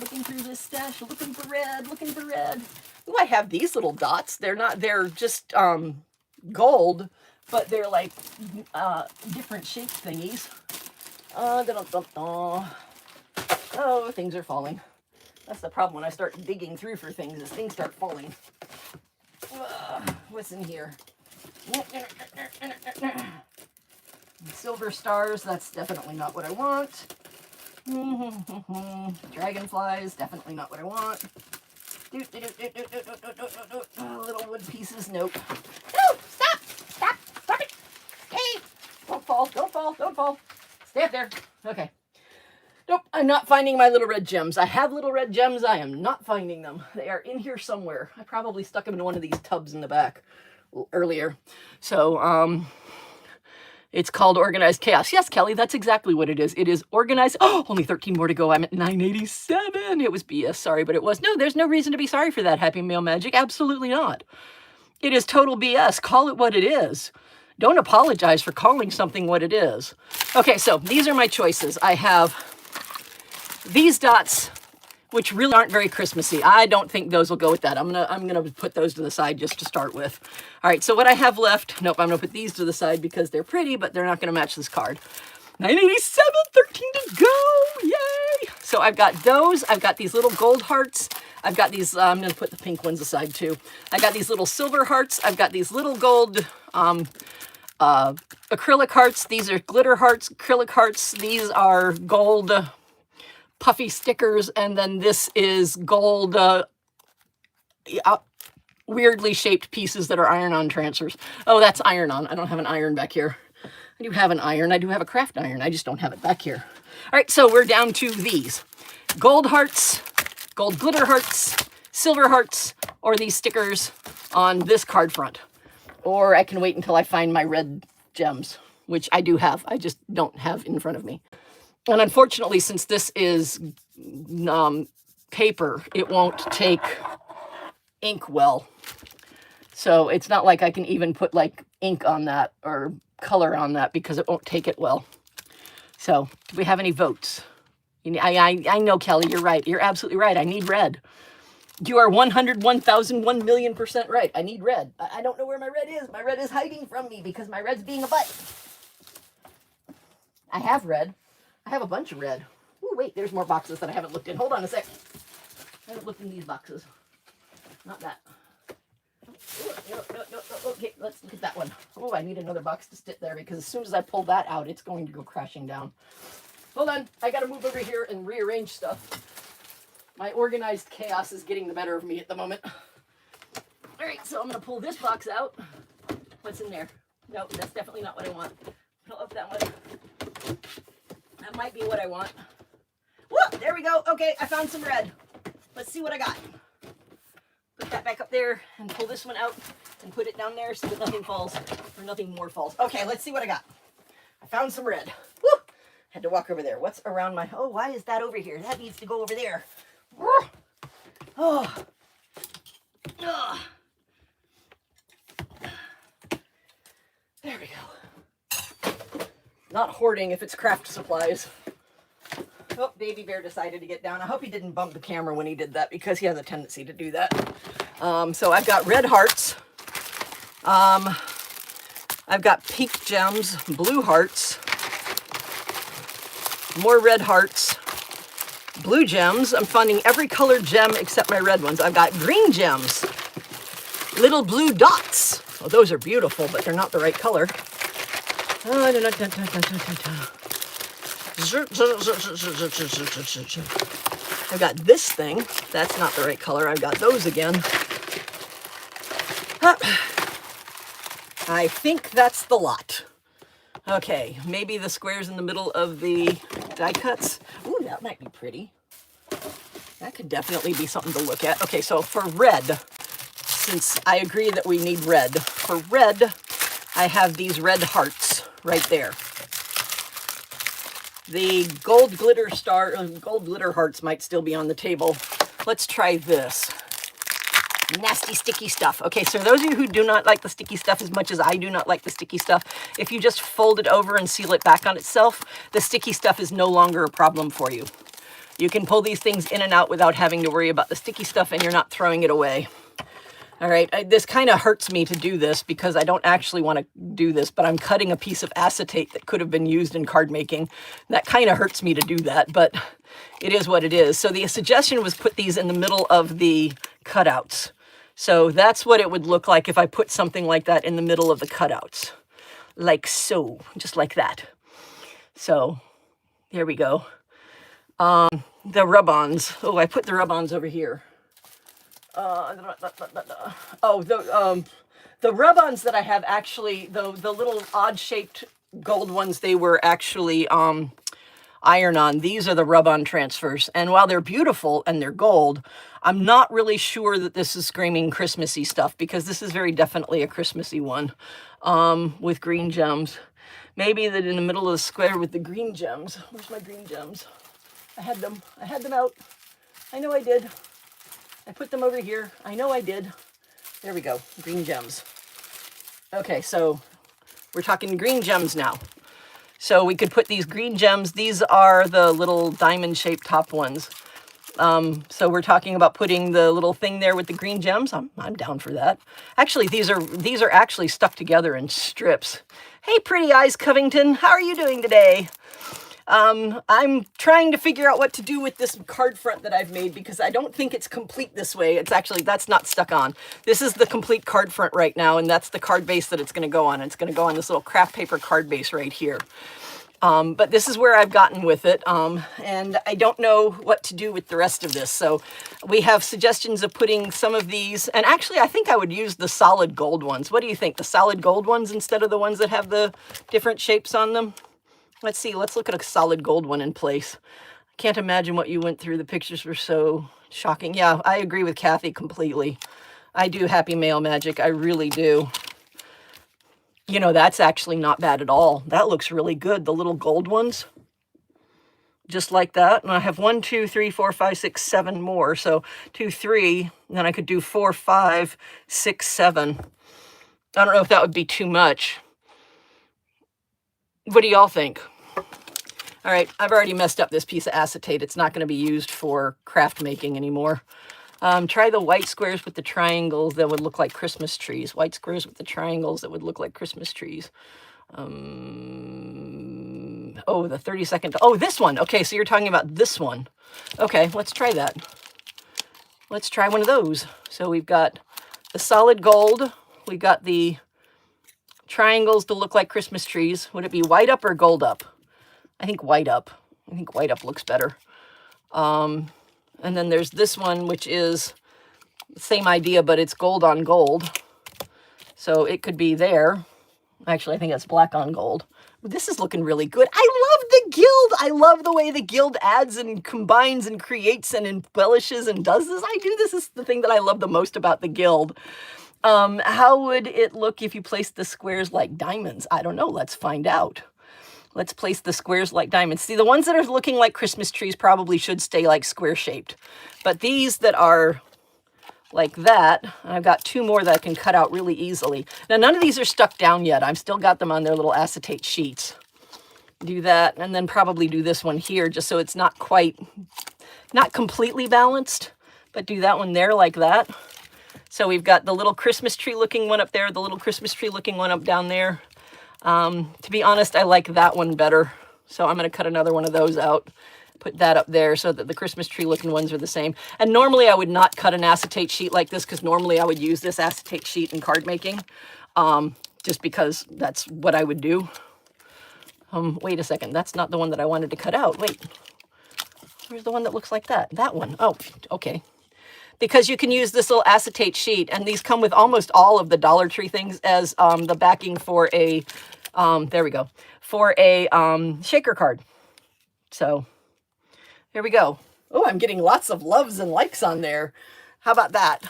Looking through this stash, looking for red, looking for red. Ooh, I have these little dots. They're just gold, but they're like different shape thingies. Oh, things are falling. That's the problem when I start digging through for things, is things start falling. What's in here? Silver stars, that's definitely not what I want. Dragonflies, definitely not what I want. Little wood pieces, nope. No, stop, stop, stop it. Hey, don't fall, don't fall, don't fall. Stay up there. Okay. Nope, I'm not finding my little red gems. I have little red gems. I am not finding them. They are in here somewhere. I probably stuck them in one of these tubs in the back earlier. So, it's called Organized Chaos. Yes, Kelly, that's exactly what it is. It is organized. Oh, only 13 more to go. I'm at 987. It was BS. Sorry, but it was. No, there's no reason to be sorry for that, Happy Meal Magic. Absolutely not. It is total BS. Call it what it is. Don't apologize for calling something what it is. Okay, so these are my choices. I have these dots, which really aren't very Christmassy. I don't think those will go with that. I'm gonna put those to the side just to start with. All right, so what I have left, nope, I'm gonna put these to the side because they're pretty, but they're not gonna match this card. 987, 13 to go, yay! So I've got those, I've got these little gold hearts, I've got these, I'm gonna put the pink ones aside too. I got these little silver hearts, I've got these little gold acrylic hearts, these are glitter hearts, acrylic hearts, these are gold puffy stickers, and then this is gold weirdly shaped pieces that are iron-on transfers. Oh, that's iron-on. I don't have an iron back here. I do have an iron. I do have a craft iron. I just don't have it back here. All right, so we're down to these. Gold hearts, gold glitter hearts, silver hearts, or these stickers on this card front. Or I can wait until I find my red gems, which I do have. I just don't have in front of me. And unfortunately, since this is paper, it won't take ink well. So it's not like I can even put like ink on that or color on that because it won't take it well. So do we have any votes? I know, Kelly, you're right. You're absolutely right. I need red. You are 101,000, 1,000,000% right. I need red. I don't know where my red is. My red is hiding from me because my red's being a butt. I have red. I have a bunch of red. Oh, wait, there's more boxes that I haven't looked in. Hold on a sec. I haven't looked in these boxes. Not that. No. Okay, let's look at that one. Oh, I need another box to sit there because as soon as I pull that out, it's going to go crashing down. Hold on. I got to move over here and rearrange stuff. My organized chaos is getting the better of me at the moment. All right, so I'm going to pull this box out. What's in there? No, that's definitely not what I want. Pull up that one. That might be what I want. Whoa, there we go. Okay, I found some red. Let's see what I got. Put that back up there and pull this one out and put it down there so that nothing falls or nothing more falls. Okay, let's see what I got. I found some red. Woo! Had to walk over there. What's around my... Oh, why is that over here? That needs to go over there. Oh. Oh. There we go. Not hoarding if it's craft supplies. Oh, baby bear decided to get down. I hope he didn't bump the camera when he did that because he has a tendency to do that. So I've got red hearts. I've got pink gems, blue hearts, more red hearts, blue gems. I'm finding every colored gem except my red ones. I've got green gems, little blue dots. Oh, those are beautiful, but they're not the right color. I've got this thing. That's not the right color. I've got those again. I think that's the lot. Okay, maybe the squares in the middle of the die cuts. Ooh, that might be pretty. That could definitely be something to look at. Okay, so for red, since I agree that we need red, for red, I have these red hearts right there. The gold glitter gold glitter hearts might still be on the table. Let's try this. Nasty sticky stuff. Okay, so those of you who do not like the sticky stuff as much as I do not like the sticky stuff, if you just fold it over and seal it back on itself, the sticky stuff is no longer a problem for you. You can pull these things in and out without having to worry about the sticky stuff, and you're not throwing it away. All right, this kind of hurts me to do this because I don't actually want to do this, but I'm cutting a piece of acetate that could have been used in card making. That kind of hurts me to do that, but it is what it is. So the suggestion was put these in the middle of the cutouts. So that's what it would look like if I put something like that in the middle of the cutouts. Like so, just like that. So there we go. The rub-ons. Oh, I put the rub-ons over here. The rub-ons that I have actually, the little odd-shaped gold ones, they were actually iron-on. These are the rub-on transfers. And while they're beautiful and they're gold, I'm not really sure that this is screaming Christmassy stuff because this is very definitely a Christmassy one with green gems. Maybe that in the middle of the square with the green gems. Where's my green gems? I had them out. I know I did. I put them over here. I know I did. There we go. Green gems. Okay, so we're talking green gems now. So we could put these green gems. These are the little diamond-shaped top ones. So we're talking about putting the little thing there with the green gems. I'm down for that. Actually, these are actually stuck together in strips. Hey, Pretty Eyes Covington, how are you doing today? I'm trying to figure out what to do with this card front that I've made because I don't think it's complete this way. It's actually, that's not stuck on. This is the complete card front right now, and that's the card base that it's going to go on. It's going to go on this little craft paper card base right here. But this is where I've gotten with it, and I don't know what to do with the rest of this. So we have suggestions of putting some of these, and actually I think I would use the solid gold ones. What do you think? The solid gold ones instead of the ones that have the different shapes on them? Let's see, let's look at a solid gold one in place. I can't imagine what you went through. The pictures were so shocking. Yeah, I agree with Kathy completely. I do Happy Mail Magic, I really do. You know, that's actually not bad at all. That looks really good. The little gold ones, just like that. And I have 1, 2, 3, 4, 5, 6, 7 more. So 2, 3, and then I could do 4, 5, 6, 7. I don't know if that would be too much. What do y'all think? All right, I've already messed up this piece of acetate. It's not going to be used for craft making anymore. Try the white squares with the triangles that would look like Christmas trees. White squares with the triangles that would look like Christmas trees. Oh, the 30-second. Oh, this one. Okay, so you're talking about this one. Okay, let's try that. Let's try one of those. So we've got the solid gold. We've got the triangles to look like Christmas trees. Would it be white up or gold up? I think white up. I think white up looks better. And then there's this one, which is the same idea, but it's gold on gold. So it could be there. Actually, I think it's black on gold. This is looking really good. I love the guild. I love the way the guild adds and combines and creates and embellishes and does this. This is the thing that I love the most about the guild. How would it look if you placed the squares like diamonds? I don't know. Let's find out. Let's place the squares like diamonds. See, the ones that are looking like Christmas trees probably should stay like square shaped. But these that are like that, I've got 2 more that I can cut out really easily. Now, none of these are stuck down yet. I've still got them on their little acetate sheets. Do that, and then probably do this one here, just so it's not completely balanced, but do that one there like that. So we've got the little Christmas tree looking one up there, the little Christmas tree looking one up down there. To be honest, I like that one better. So I'm going to cut another one of those out, put that up there so that the Christmas tree looking ones are the same. And normally I would not cut an acetate sheet like this, because normally I would use this acetate sheet in card making, just because that's what I would do. Wait a second. That's not the one that I wanted to cut out. Wait, where's the one that looks like that? That one. Oh, okay. Because you can use this little acetate sheet, and these come with almost all of the Dollar Tree things as the backing for a, there we go, for a shaker card. So there we go. Oh, I'm getting lots of loves and likes on there. How about that?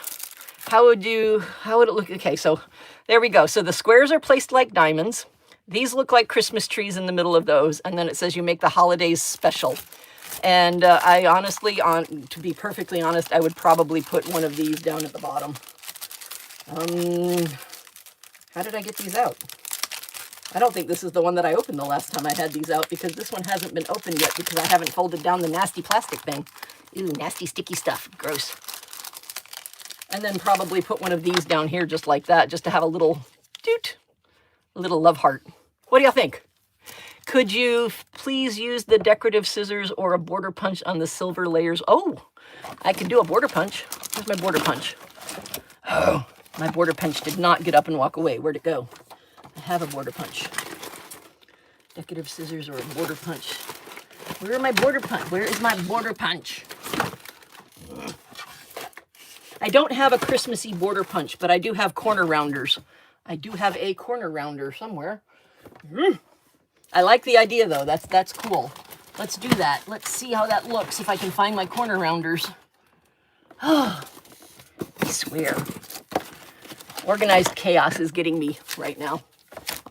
How would it look? Okay, so there we go. So the squares are placed like diamonds. These look like Christmas trees in the middle of those. And then it says you make the holidays special. And I honestly, to be perfectly honest, I would probably put one of these down at the bottom. How did I get these out? I don't think this is the one that I opened the last time I had these out, because this one hasn't been opened yet because I haven't folded down the nasty plastic thing. Ooh, nasty sticky stuff. Gross. And then probably put one of these down here just like that, just to have a little doot, a little love heart. What do y'all think? Could you please use the decorative scissors or a border punch on the silver layers? Oh, I can do a border punch. Where's my border punch? Oh, my border punch did not get up and walk away. Where'd it go? I have a border punch. Decorative scissors or a border punch. Where are my border punch? Where is my border punch? I don't have a Christmassy border punch, but I do have corner rounders. I do have a corner rounder somewhere. I like the idea, though. That's cool. Let's do that. Let's see how that looks, if I can find my corner rounders. Oh, I swear. Organized chaos is getting me right now.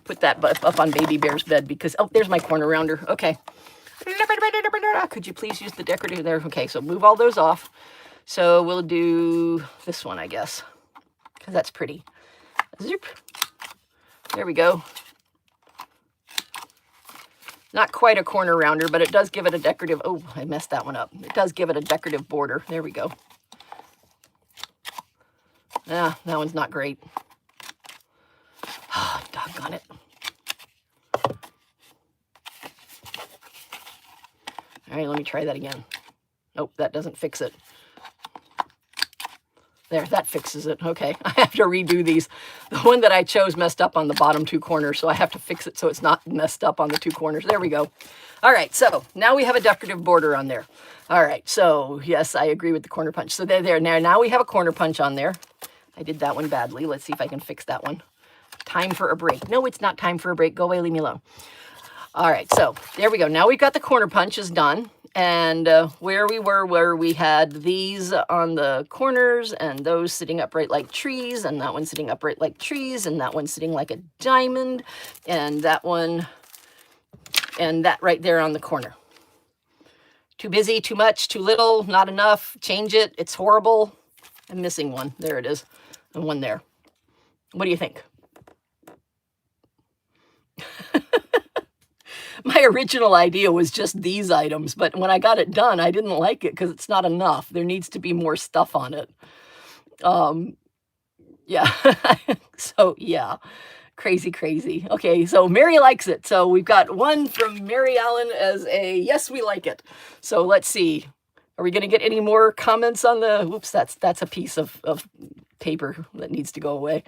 Put that up on Baby Bear's bed because, oh, there's my corner rounder. Okay. Could you please use the decorative there? Okay, so move all those off. So we'll do this one, I guess, because that's pretty. Zoop. There we go. Not quite a corner rounder, but it does give it a decorative, oh, I messed that one up. It does give it a decorative border. There we go. Ah, that one's not great. Ah, doggone it. All right, let me try that again. Nope, that doesn't fix it. There, that fixes it. Okay, I have to redo these. The one that I chose messed up on the bottom 2 corners, so I have to fix it so it's not messed up on the 2 corners. There we go. All right, so now we have a decorative border on there. All right, so yes, I agree with the corner punch. So there. Now we have a corner punch on there. I did that one badly. Let's see if I can fix that one. Time for a break. No, it's not time for a break. Go away, leave me alone. All right, so there we go. Now we've got the corner punches done. And where we had these on the corners and those sitting upright like trees, and that one sitting upright like trees, and that one sitting like a diamond, and that one, and that right there on the corner. Too busy, too much, too little, not enough, change it, it's horrible. I'm missing one. There it is, and one there. What do you think? My original idea was just these items, but when I got it done, I didn't like it because it's not enough. There needs to be more stuff on it. Yeah. So, yeah. Crazy. Okay, so Mary likes it. So we've got one from Mary Allen as a yes, we like it. So let's see. Are we going to get any more comments on the... Oops, that's a piece of paper that needs to go away.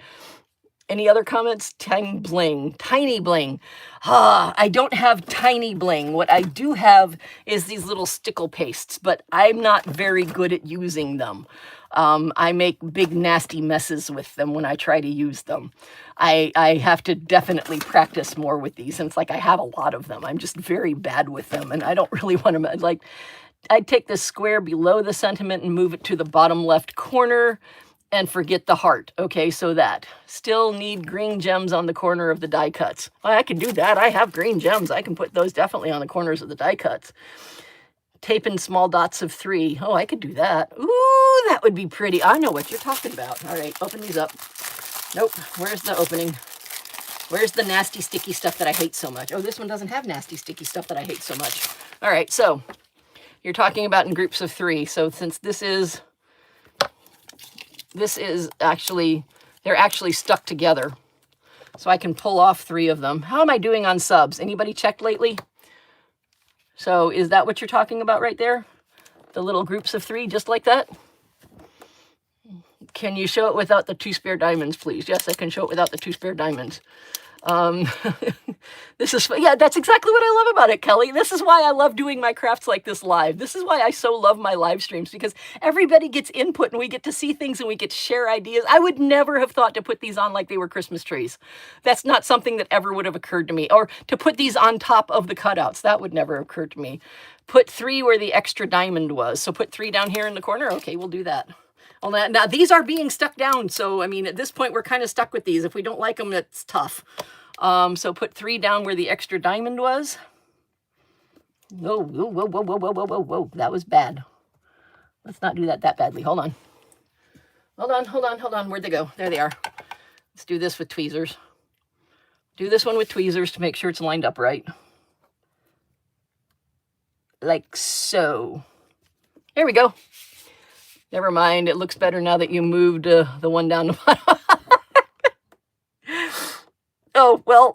Any other comments? Tiny bling. I don't have tiny bling. What I do have is these little stickle pastes, but I'm not very good at using them. I make big nasty messes with them when I try to use them. I have to definitely practice more with these, and it's like I have a lot of them. I'm just very bad with them, and I don't really want to... Like, I'd take the square below the sentiment and move it to the bottom left corner, and forget the heart. Okay, so that. Still need green gems on the corner of the die cuts. Well, I can do that. I have green gems. I can put those definitely on the corners of the die cuts. Tape in small dots of 3. Oh, I could do that. Ooh, that would be pretty. I know what you're talking about. All right, open these up. Nope, where's the opening? Where's the nasty sticky stuff that I hate so much? Oh, this one doesn't have nasty sticky stuff that I hate so much. All right, so you're talking about in groups of 3. So since this is actually, they're actually stuck together. So I can pull off 3 of them. How am I doing on subs? Anybody checked lately? So is that what you're talking about right there? The little groups of 3, just like that? Can you show it without the 2 spare diamonds, please? Yes, I can show it without the 2 spare diamonds. This is, yeah, that's exactly what I love about it, Kelly. This is why I love doing my crafts like this live. This is why I so love my live streams, because everybody gets input and we get to see things and we get to share ideas. I would never have thought to put these on like they were Christmas trees. That's not something that ever would have occurred to me. Or to put these on top of the cutouts. That would never have occurred to me. Put 3 where the extra diamond was. So put 3 down here in the corner. Okay, we'll do that. Well, now these are being stuck down. So, I mean, at this point, we're kind of stuck with these. If we don't like them, it's tough. So put 3 down where the extra diamond was. Whoa. That was bad. Let's not do that badly. Hold on. Where'd they go? There they are. Let's do this with tweezers. Do this one with tweezers to make sure it's lined up right. Like so. There we go. Never mind. It looks better now that you moved the one down the bottom. Oh, well,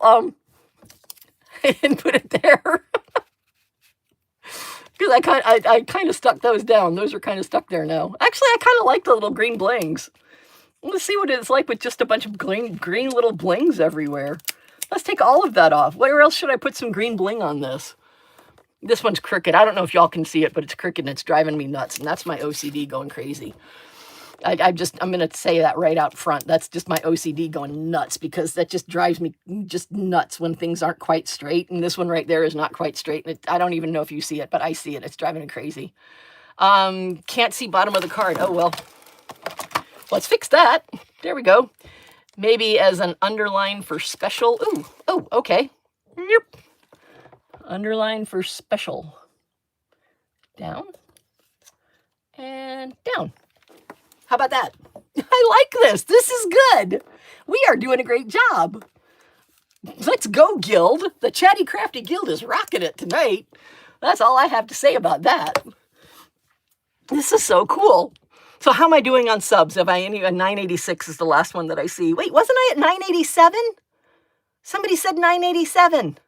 I didn't put it there. Because I kind of stuck those down. Those are kind of stuck there now. Actually, I kind of like the little green blings. Let's see what it's like with just a bunch of green little blings everywhere. Let's take all of that off. Where else should I put some green bling on this? This one's crooked. I don't know if y'all can see it, but it's crooked and it's driving me nuts. And that's my OCD going crazy. I'm going to say that right out front. That's just my OCD going nuts, because that just drives me just nuts when things aren't quite straight. And this one right there is not quite straight. And I don't even know if you see it, but I see it. It's driving me crazy. Can't see bottom of the card. Oh, well, let's fix that. There we go. Maybe as an underline for special. Ooh, oh, okay. Yep. Underline for special. Down. And down. How about that? I like this. This is good. We are doing a great job. Let's go, Guild. The Chatty Crafty Guild is rocking it tonight. That's all I have to say about that. This is so cool. So how am I doing on subs? Have I any? 986 is the last one that I see. Wait, wasn't I at 987? Somebody said 987.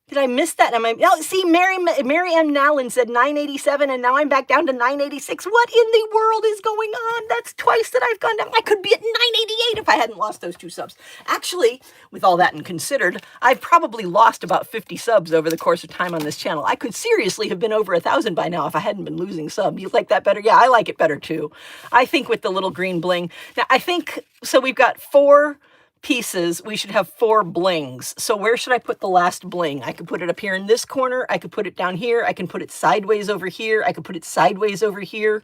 Did I miss that? Oh, see, Mary M. Nallen said 987, and now I'm back down to 986. What in the world is going on? that's twice that I've gone down. I could be at 988 if I hadn't lost those 2 subs. Actually, with all that considered, I've probably lost about 50 subs over the course of time on this channel. I could seriously have been over 1,000 by now if I hadn't been losing subs. You like that better? Yeah, I like it better too. I think with the little green bling. Now, I think, so we've got 4 pieces, we should have 4 blings. So where should I put the last bling? I could put it up here in this corner. I could put it down here. I can put it sideways over here. I could put it sideways over here.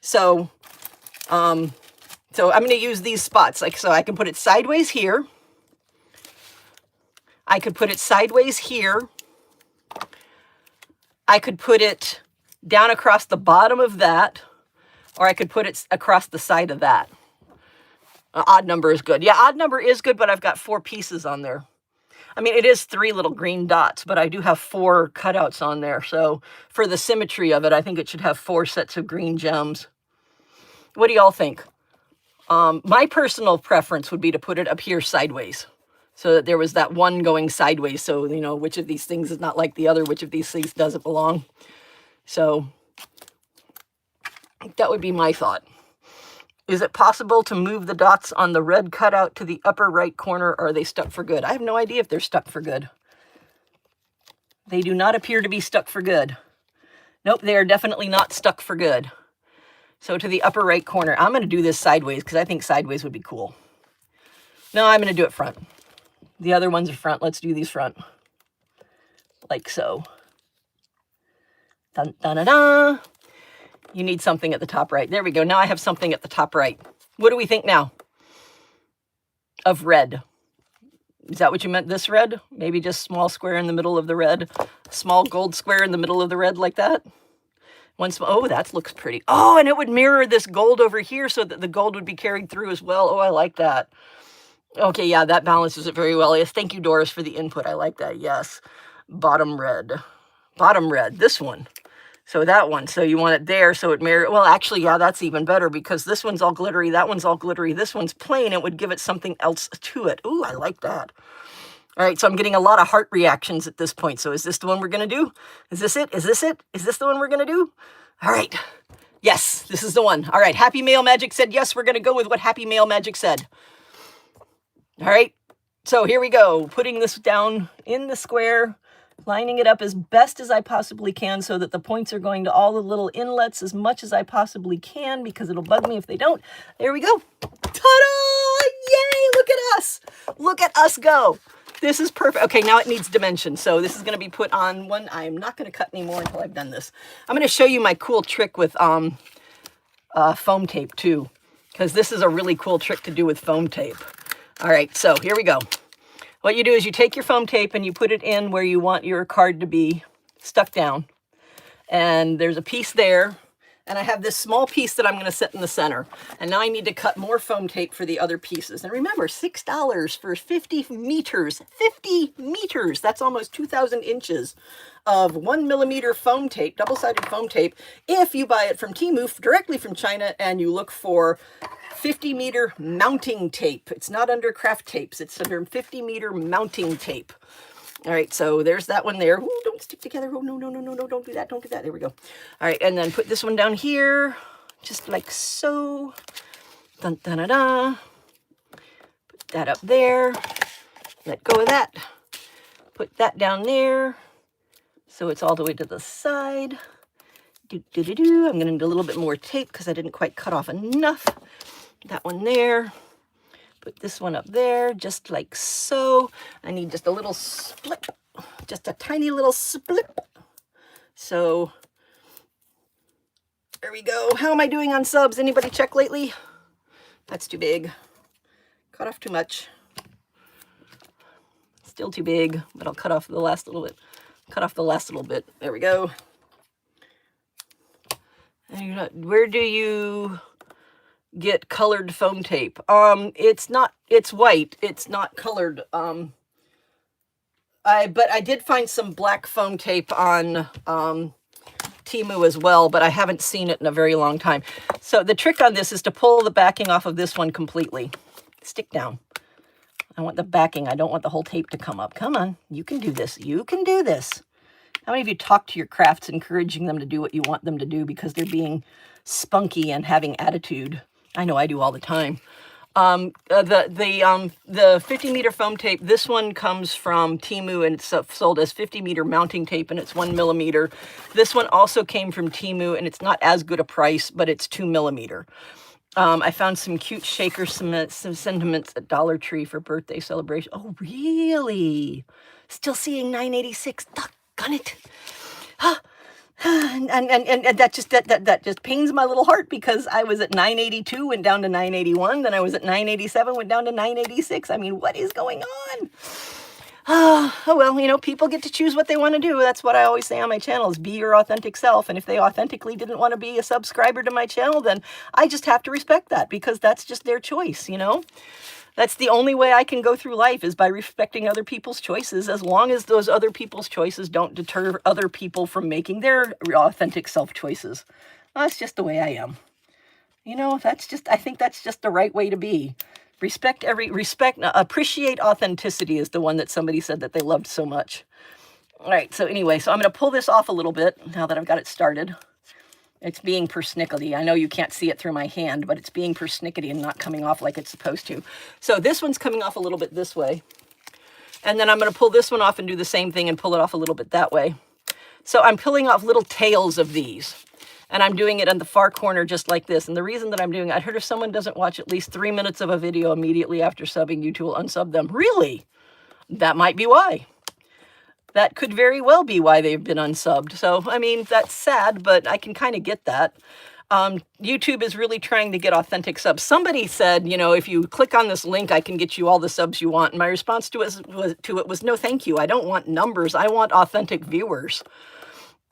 So, I'm going to use these spots. Like, so I can put it sideways here. I could put it sideways here. I could put it down across the bottom of that, or I could put it across the side of that. Odd number is good. Yeah, odd number is good, but I've got 4 pieces on there. I mean, it is 3 little green dots, but I do have 4 cutouts on there. So for the symmetry of it, I think it should have 4 sets of green gems. What do y'all think? My personal preference would be to put it up here sideways, so that there was that one going sideways. So, you know, which of these things is not like the other, which of these things doesn't belong. So that would be my thought. Is it possible to move the dots on the red cutout to the upper right corner, or are they stuck for good? I have no idea if they're stuck for good. They do not appear to be stuck for good. Nope, they are definitely not stuck for good. So to the upper right corner, I'm going to do this sideways because I think sideways would be cool. No, I'm going to do it front. The other ones are front. Let's do these front. Like so. Dun, dun, dun, dun. You need something at the top right. There we go. Now I have something at the top right. What do we think now of red? Is that what you meant, this red? Maybe just small square in the middle of the red. Small gold square in the middle of the red like that? Oh, that looks pretty. Oh, and it would mirror this gold over here so that the gold would be carried through as well. Oh, I like that. Okay, yeah, that balances it very well. Yes, thank you, Doris, for the input. I like that, yes. Bottom red. Bottom red, this one. So that one, so you want it there so it mirrors. Well, actually, yeah, that's even better because this one's all glittery, that one's all glittery, this one's plain. It would give it something else to it. Ooh, I like that. All right, so I'm getting a lot of heart reactions at this point. So is this the one we're going to do? Is this it? Is this it? Is this the one we're going to do? All right. Yes, this is the one. All right, Happy Male Magic said yes. We're going to go with what Happy Male Magic said. All right, so here we go. Putting this down in the square, lining it up as best as I possibly can so that the points are going to all the little inlets as much as I possibly can because it'll bug me if they don't. There we go. Ta-da! Yay! Look at us. Look at us go. This is perfect. Okay, now it needs dimension. So this is going to be put on one. I'm not going to cut anymore until I've done this. I'm going to show you my cool trick with foam tape too, because this is a really cool trick to do with foam tape. All right, so here we go. What you do is you take your foam tape and you put it in where you want your card to be stuck down. And there's a piece there. And I have this small piece that I'm going to set in the center. And now I need to cut more foam tape for the other pieces. And remember, $6 for 50 meters. 50 meters! That's almost 2,000 inches of 1 millimeter foam tape, double-sided foam tape, if you buy it from Temu, directly from China, and you look for 50-meter mounting tape. It's not under craft tapes. It's under 50-meter mounting tape. All right, so there's that one there. Ooh, don't stick together. Oh, no, no, no, no, no, don't do that. Don't do that. There we go. All right, and then put this one down here, just like so. Dun, dun, dun, dun. Put that up there. Let go of that. Put that down there. So it's all the way to the side. Do, do, do, do. I'm going to need a little bit more tape because I didn't quite cut off enough. That one there. Put this one up there, just like so. I need just a little split, just a tiny little split. So there we go. How am I doing on subs? Anybody check lately? That's too big. Cut off too much. Still too big, but I'll cut off the last little bit. Cut off the last little bit. There we go. And where do you get colored foam tape? It's white. It's not colored. But I did find some black foam tape on Temu as well, but I haven't seen it in a very long time. So the trick on this is to pull the backing off of this one completely. Stick down. I want the backing. I don't want the whole tape to come up. Come on. You can do this. You can do this. How many of you talk to your crafts, encouraging them to do what you want them to do because they're being spunky and having attitude? I know I do all the time. The 50 meter foam tape, this one comes from Temu, and it's sold as 50 meter mounting tape, and it's 1 millimeter. This one also came from Temu, and it's not as good a price, but it's 2 millimeter. I found some cute shaker sentiments at Dollar Tree for birthday celebration. Oh, really? Still seeing $9.86. Doggone it. And that just pains my little heart, because I was at $9.82, went down to $9.81, then I was at $9.87, went down to $9.86. I mean, what is going on? Oh, well, you know, people get to choose what they want to do. That's what I always say on my channel, is be your authentic self. And if they authentically didn't want to be a subscriber to my channel, then I just have to respect that, because that's just their choice, you know? That's the only way I can go through life, is by respecting other people's choices, as long as those other people's choices don't deter other people from making their authentic self choices. That's just the way I am. You know, I think that's just the right way to be. Appreciate authenticity is the one that somebody said that they loved so much. All right, so anyway, so I'm going to pull this off a little bit now that I've got it started. It's being persnickety. I know you can't see it through my hand, but it's being persnickety and not coming off like it's supposed to. So this one's coming off a little bit this way. And then I'm going to pull this one off and do the same thing and pull it off a little bit that way. So I'm pulling off little tails of these. And I'm doing it in the far corner just like this. And the reason that I'm doing it, I heard if someone doesn't watch at least 3 minutes of a video immediately after subbing, YouTube will unsub them. Really? That might be why. That could very well be why they've been unsubbed. So, I mean, that's sad, but I can kind of get that. YouTube is really trying to get authentic subs. Somebody said, you know, if you click on this link, I can get you all the subs you want. And my response to it was no, thank you. I don't want numbers. I want authentic viewers.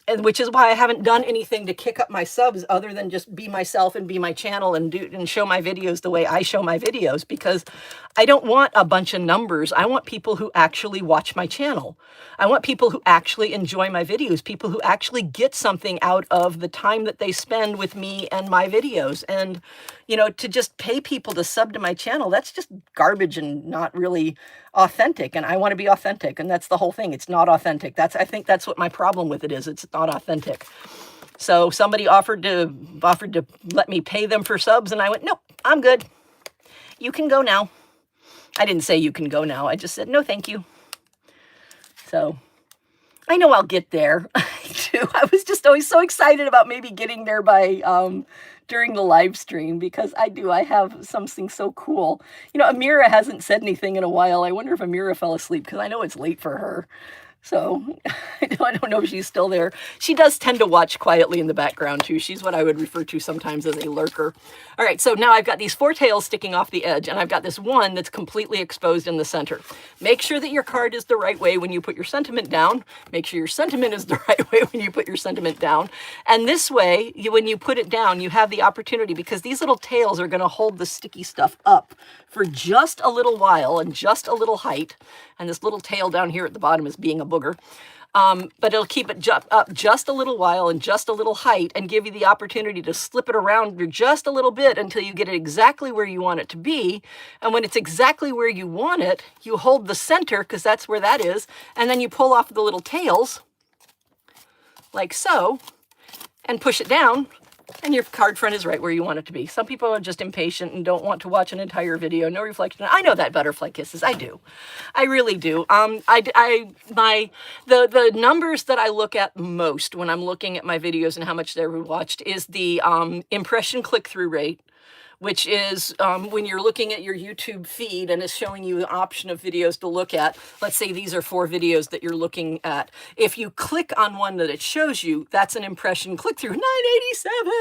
And which is why I haven't done anything to kick up my subs other than just be myself and be my channel and show my videos the way I show my videos, because I don't want a bunch of numbers. I want people who actually watch my channel. I want people who actually enjoy my videos, people who actually get something out of the time that they spend with me and my videos. And, you know, to just pay people to sub to my channel, that's just garbage and not really authentic. And I want to be authentic. And that's the whole thing. It's not authentic. I think that's what my problem with it is. It's not authentic. So somebody offered to let me pay them for subs, and I went, nope, I'm good. You can go now. I didn't say you can go now. I just said, no, thank you. So I know I'll get there. I was just always so excited about maybe getting there by during the live stream, because I have something so cool. You know, Amira hasn't said anything in a while. I wonder if Amira fell asleep, because I know it's late for her. So I don't know if she's still there. She does tend to watch quietly in the background too. She's what I would refer to sometimes as a lurker. All right, so now I've got these 4 tails sticking off the edge, and I've got this one that's completely exposed in the center. Make sure that your card is the right way when you put your sentiment down. Make sure your sentiment is the right way when you put your sentiment down. And this way, when you put it down, you have the opportunity, because these little tails are going to hold the sticky stuff up for just a little while and just a little height. And this little tail down here at the bottom is being a booger. But it'll keep it up just a little while and just a little height, and give you the opportunity to slip it around just a little bit until you get it exactly where you want it to be. And when it's exactly where you want it, you hold the center, because that's where that is, and then you pull off the little tails, like so, and push it down, and your card front is right where you want it to be. Some people are just impatient and don't want to watch an entire video. No reflection. I know that, Butterfly Kisses. I do. I really do. The numbers that I look at most when I'm looking at my videos and how much they're watched is the impression click-through rate, which is when you're looking at your YouTube feed and it's showing you the option of videos to look at. Let's say these are 4 videos that you're looking at. If you click on one that it shows you, that's an impression click-through, 987.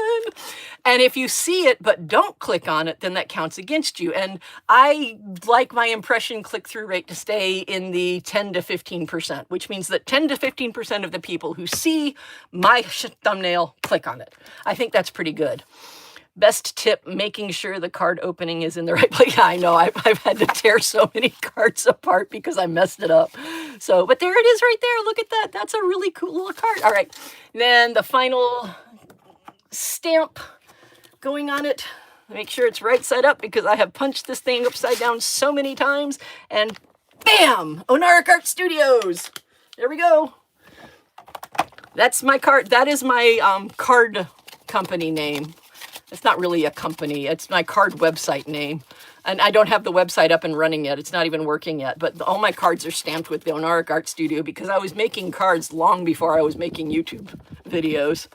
And if you see it but don't click on it, then that counts against you. And I like my impression click-through rate to stay in the 10 to 15%, which means that 10 to 15% of the people who see my thumbnail click on it. I think that's pretty good. Best tip, making sure the card opening is in the right place. Yeah, I know, I've had to tear so many cards apart because I messed it up. So, but there it is right there. Look at that. That's a really cool little card. All right. Then the final stamp going on it. Make sure it's right side up, because I have punched this thing upside down so many times. And bam! Onaric Art Studios. There we go. That's my card. That is my card company name. It's not really a company. It's my card website name. And I don't have the website up and running yet. It's not even working yet. But all my cards are stamped with the Onaric Art Studio because I was making cards long before I was making YouTube videos.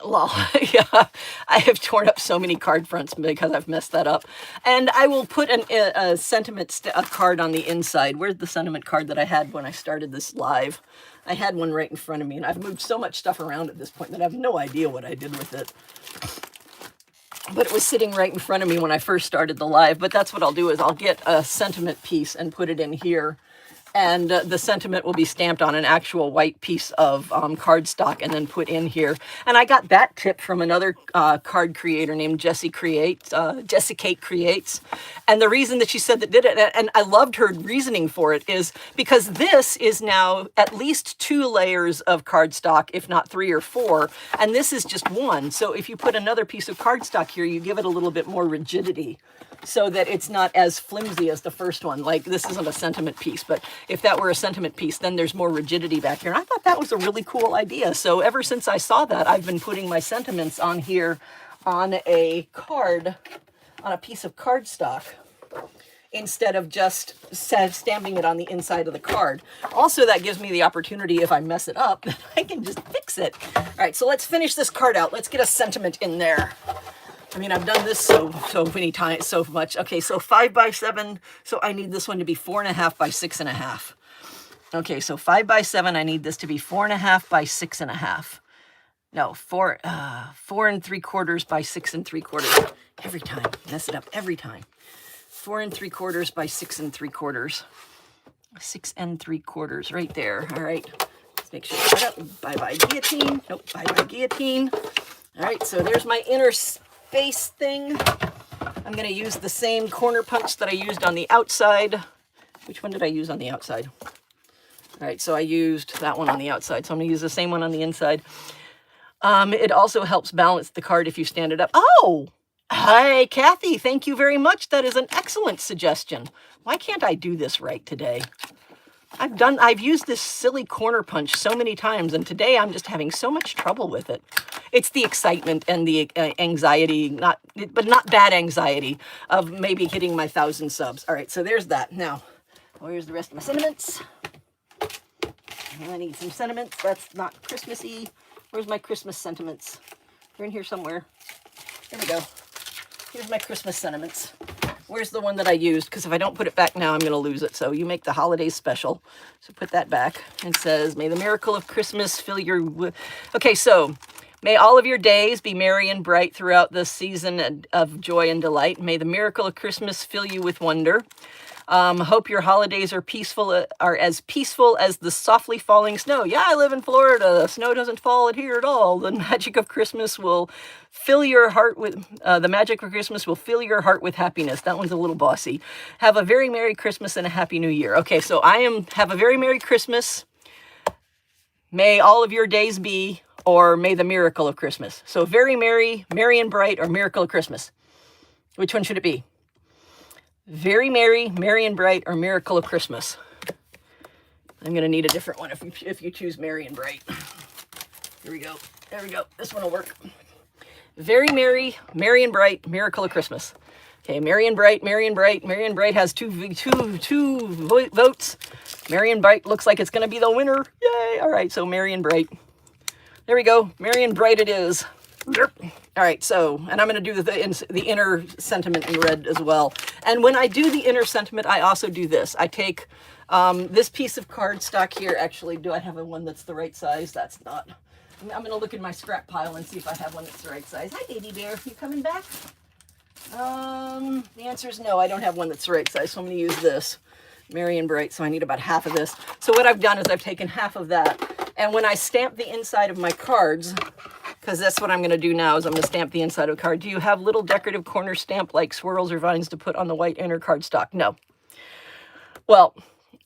Lol. Yeah, I have torn up so many card fronts because I've messed that up. And I will put a sentiment card on the inside. Where's the sentiment card that I had when I started this live? I had one right in front of me, and I've moved so much stuff around at this point that I have no idea what I did with it. But it was sitting right in front of me when I first started the live. But that's what I'll do, is I'll get a sentiment piece and put it in here. And the sentiment will be stamped on an actual white piece of cardstock and then put in here. And I got that tip from another card creator named Jessie Kate Creates. And the reason that she said that did it, and I loved her reasoning for it, is because this is now at least 2 layers of cardstock, if not 3 or 4. And this is just 1. So if you put another piece of cardstock here, you give it a little bit more rigidity, so that it's not as flimsy as the first one. Like, this isn't a sentiment piece, but if that were a sentiment piece, then there's more rigidity back here. And I thought that was a really cool idea. So ever since I saw that, I've been putting my sentiments on here on a card, on a piece of cardstock, instead of just stamping it on the inside of the card. Also, that gives me the opportunity, if I mess it up, I can just fix it. All right, so let's finish this card out. Let's get a sentiment in there. I mean, I've done this so many times, so much. Okay, so 5 by 7. So I need this one to be 4.5 by 6.5. Okay, so 5 by 7. I need this to be 4.5 by 6.5. No, 4 3/4 by 6 3/4. Every time, mess it up every time. 4 3/4 by 6 3/4. 6 3/4, right there. All right, let's make sure that up. Bye bye guillotine. Nope, bye bye guillotine. All right, so there's my inner space thing. I'm going to use the same corner punch that I used on the outside. Which one did I use on the outside? All right, so I used that one on the outside. So I'm going to use the same one on the inside. It also helps balance the card if you stand it up. Oh, hi, Kathy. Thank you very much. That is an excellent suggestion. Why can't I do this right today? I've used this silly corner punch so many times, and today I'm just having so much trouble with it. It's the excitement and the anxiety, but not bad anxiety, of maybe hitting my 1,000 subs. All right, so there's that. Now, where's the rest of my sentiments? I need some sentiments. That's not Christmassy. Where's my Christmas sentiments? They're in here somewhere. There we go. Here's my Christmas sentiments. Where's the one that I used? Because if I don't put it back now, I'm going to lose it. So you make the holidays special. So put that back. It says, may the miracle of Christmas fill your... Okay, so may all of your days be merry and bright throughout the season of joy and delight. May the miracle of Christmas fill you with wonder. Hope your holidays are as peaceful as the softly falling snow. Yeah, I live in Florida. The snow doesn't fall here at all. The magic of Christmas will fill your heart with happiness. That one's a little bossy. Have a very Merry Christmas and a Happy New Year. Okay, so have a very Merry Christmas. May all of your days be, or may the miracle of Christmas. So very merry, merry and bright, or miracle of Christmas. Which one should it be? Very merry, merry and bright, or miracle of Christmas. I'm going to need a different one if you choose merry and bright. Here we go. There we go. This one will work. Very merry, merry and bright, miracle of Christmas. Okay, merry and bright, merry and bright. Merry and bright has two votes. Merry and bright looks like it's going to be the winner. Yay! All right, so merry and bright. There we go. Merry and bright it is. All right, so, and I'm going to do the inner sentiment in red as well. And when I do the inner sentiment, I also do this. I take this piece of cardstock here. Actually, do I have one that's the right size? That's not. I'm going to look in my scrap pile and see if I have one that's the right size. Hi, baby bear. You coming back? The answer is no. I don't have one that's the right size, so I'm going to use this. Merry and bright, so I need about half of this. So what I've done is I've taken half of that. And when I stamp the inside of my cards, because that's what I'm going to do now, is I'm going to stamp the inside of a card. Do you have little decorative corner stamp like swirls or vines to put on the white inner cardstock? No. Well,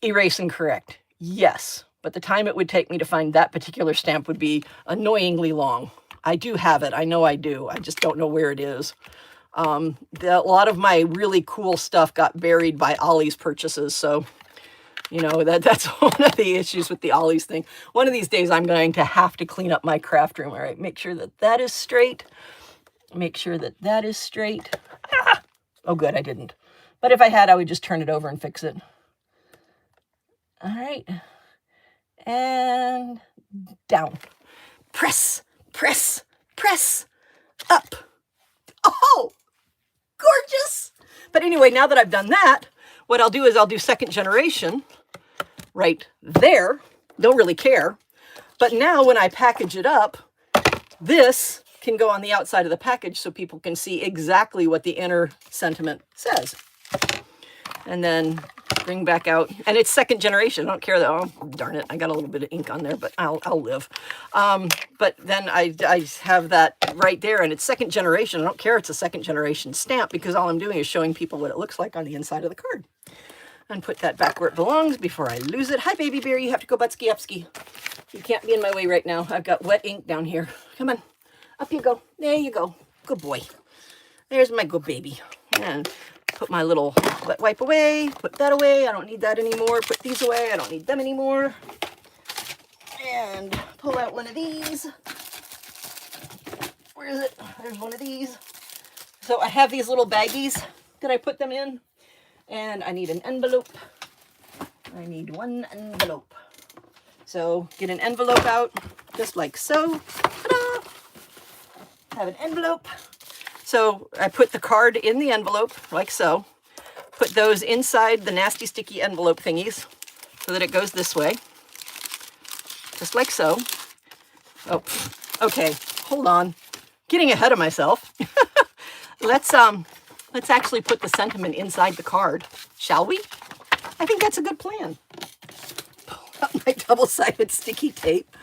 erase incorrect. Yes, but the time it would take me to find that particular stamp would be annoyingly long. I do have it. I know I do. I just don't know where it is. A lot of my really cool stuff got buried by Ollie's purchases, so You know, that's one of the issues with the Ollie's thing. One of these days I'm going to have to clean up my craft room. All right, make sure that that is straight. Make sure that that is straight. Ah! Oh, good, I didn't. But if I had, I would just turn it over and fix it. All right. And down. Press, press, press, up. Oh, gorgeous. But anyway, now that I've done that, what I'll do is I'll do second generation right there. Don't really care. But now when I package it up, this can go on the outside of the package so people can see exactly what the inner sentiment says. And then bring back out, and it's second generation. I don't care though. Oh, darn it. I got a little bit of ink on there, but I'll live. But then I have that right there, and it's second generation. I don't care it's a second generation stamp because all I'm doing is showing people what it looks like on the inside of the card. And put that back where it belongs before I lose it. Hi, baby bear. You have to go butsky upsky. You can't be in my way right now. I've got wet ink down here. Come on. Up you go. There you go. Good boy. There's my good baby. And put my little wet wipe away. Put that away. I don't need that anymore. Put these away. I don't need them anymore. And pull out one of these. Where is it? There's one of these. So I have these little baggies that I put them in. And I need an envelope. I need one envelope. So get an envelope out, just like so. Ta-da! Have an envelope. So I put the card in the envelope, like so. Put those inside the nasty sticky envelope thingies so that it goes this way. Just like so. Oh, okay, hold on. Getting ahead of myself. Let's actually put the sentiment inside the card, shall we? I think that's a good plan. Pull out my double-sided sticky tape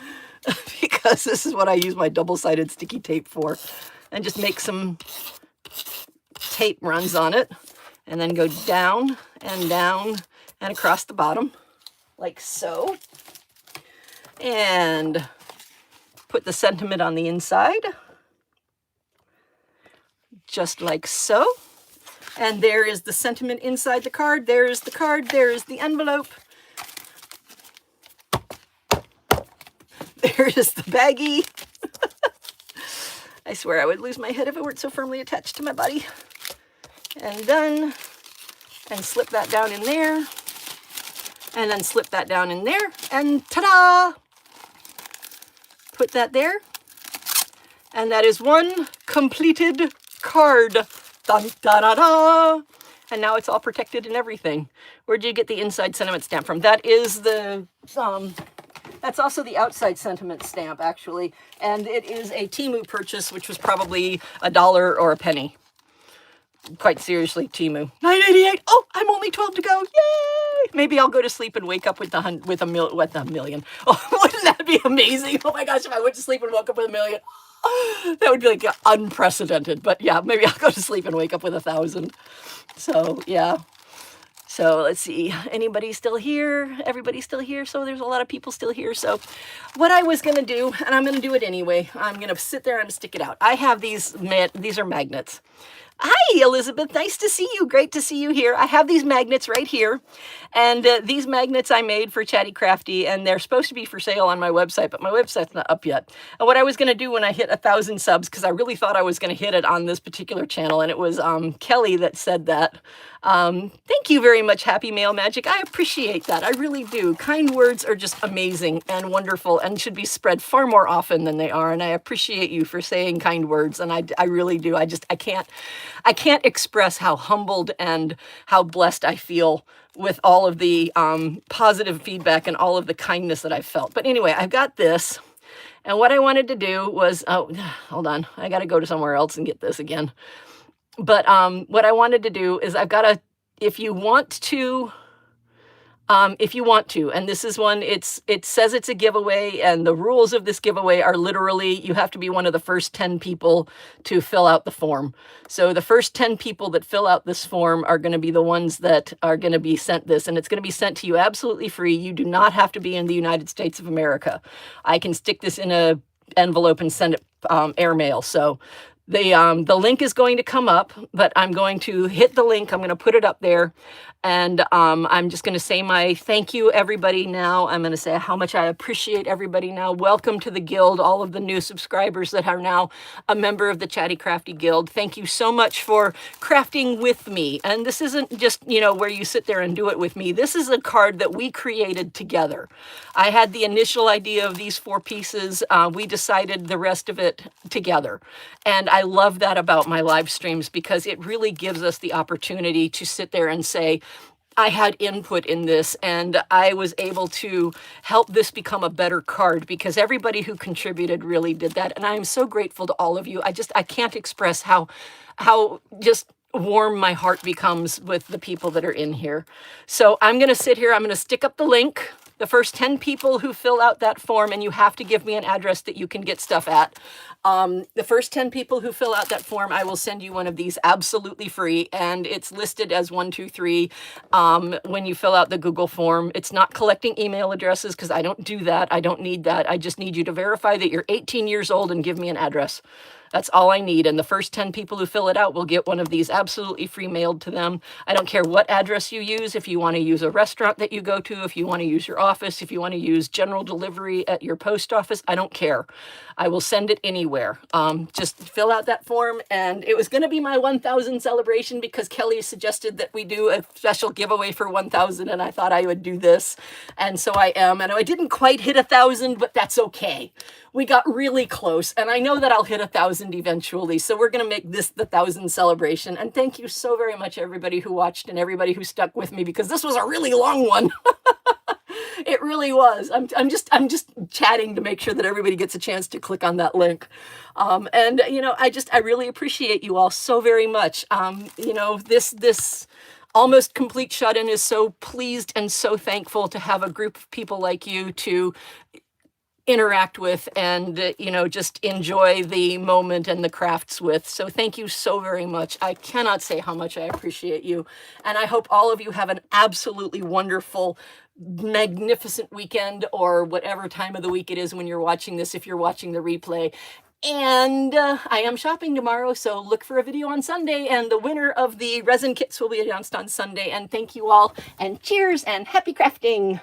because this is what I use my double-sided sticky tape for. And just make some tape runs on it and then go down and across the bottom like so. And put the sentiment on the inside just like so. And there is the sentiment inside the card. There is the card. There is the envelope. There is the baggie. I swear I would lose my head if it weren't so firmly attached to my body. And done. And slip that down in there. And then slip that down in there. And ta-da! Put that there. And that is one completed card. Dun, da, da, da. And now it's all protected and everything. Where'd you get the inside sentiment stamp from? That is the, that's also the outside sentiment stamp, actually. And it is a Temu purchase, which was probably $1 or a penny. Quite seriously, Temu. $9.88. Oh, I'm only 12 to go. Yay! Maybe I'll go to sleep and wake up with a million. Oh, wouldn't that be amazing? Oh my gosh, if I went to sleep and woke up with $1 million. That would be like unprecedented, but yeah, maybe I'll go to sleep and wake up with 1,000. So yeah. So let's see, anybody still here? Everybody's still here. So there's a lot of people still here. So what I was going to do, and I'm going to do it anyway, I'm going to sit there and stick it out. I have these are magnets. Hi, Elizabeth. Nice to see you. Great to see you here. I have these magnets right here. And these magnets I made for Chatty Crafty, and they're supposed to be for sale on my website, but my website's not up yet. And what I was going to do when I hit 1,000 subs, because I really thought I was going to hit it on this particular channel, and it was Kelly that said that. Thank you very much, Happy Mail Magic. I appreciate that. I really do. Kind words are just amazing and wonderful and should be spread far more often than they are. And I appreciate you for saying kind words. And I really do. I can't express how humbled and how blessed I feel with all of the positive feedback and all of the kindness that I've felt. But anyway, I've got this. And what I wanted to do was, oh, hold on. I got to go to somewhere else and get this again. But what I wanted to do is I've got if you want to, and this is one, it says it's a giveaway, and the rules of this giveaway are literally, you have to be one of the first 10 people to fill out the form. So the first 10 people that fill out this form are going to be the ones that are going to be sent this, and it's going to be sent to you absolutely free. You do not have to be in the United States of America. I can stick this in a envelope and send it airmail. So The link is going to come up, but I'm going to hit the link. I'm going to put it up there. And I'm just going to say my thank you, everybody, now. I'm going to say how much I appreciate everybody now. Welcome to the guild, all of the new subscribers that are now a member of the Chatty Crafty Guild. Thank you so much for crafting with me. And this isn't just, you know, where you sit there and do it with me. This is a card that we created together. I had the initial idea of these 4 pieces. We decided the rest of it together. And I love that about my live streams, because it really gives us the opportunity to sit there and say, I had input in this, and I was able to help this become a better card, because everybody who contributed really did that. And I am so grateful to all of you. I can't express how just warm my heart becomes with the people that are in here. So I'm going to sit here. I'm going to stick up the link. The first 10 people who fill out that form, and you have to give me an address that you can get stuff at. The first 10 people who fill out that form, I will send you one of these absolutely free, and it's listed as 1, 2, 3 when you fill out the Google form. It's not collecting email addresses, because I don't do that. I don't need that. I just need you to verify that you're 18 years old and give me an address. That's all I need. And the first 10 people who fill it out will get one of these absolutely free mailed to them. I don't care what address you use. If you want to use a restaurant that you go to, if you want to use your office, if you want to use general delivery at your post office, I don't care. I will send it anywhere. Just fill out that form. And it was going to be my 1,000 celebration, because Kelly suggested that we do a special giveaway for 1,000, and I thought I would do this. And so I am. And I didn't quite hit 1,000, but that's okay. We got really close, and I know that I'll hit 1,000 eventually. So we're going to make this the 1,000 celebration. And thank you so very much, everybody who watched and everybody who stuck with me, because this was a really long one. It really was. I'm just chatting to make sure that everybody gets a chance to click on that link. And you know, I really appreciate you all so very much. You know, this almost complete shut-in is so pleased and so thankful to have a group of people like you to interact with and, you know, just enjoy the moment and the crafts with. So thank you so very much. I cannot say how much I appreciate you. And I hope all of you have an absolutely wonderful, magnificent weekend, or whatever time of the week it is when you're watching this, if you're watching the replay. And I am shopping tomorrow, so look for a video on Sunday, and the winner of the resin kits will be announced on Sunday. And thank you all, and cheers and happy crafting.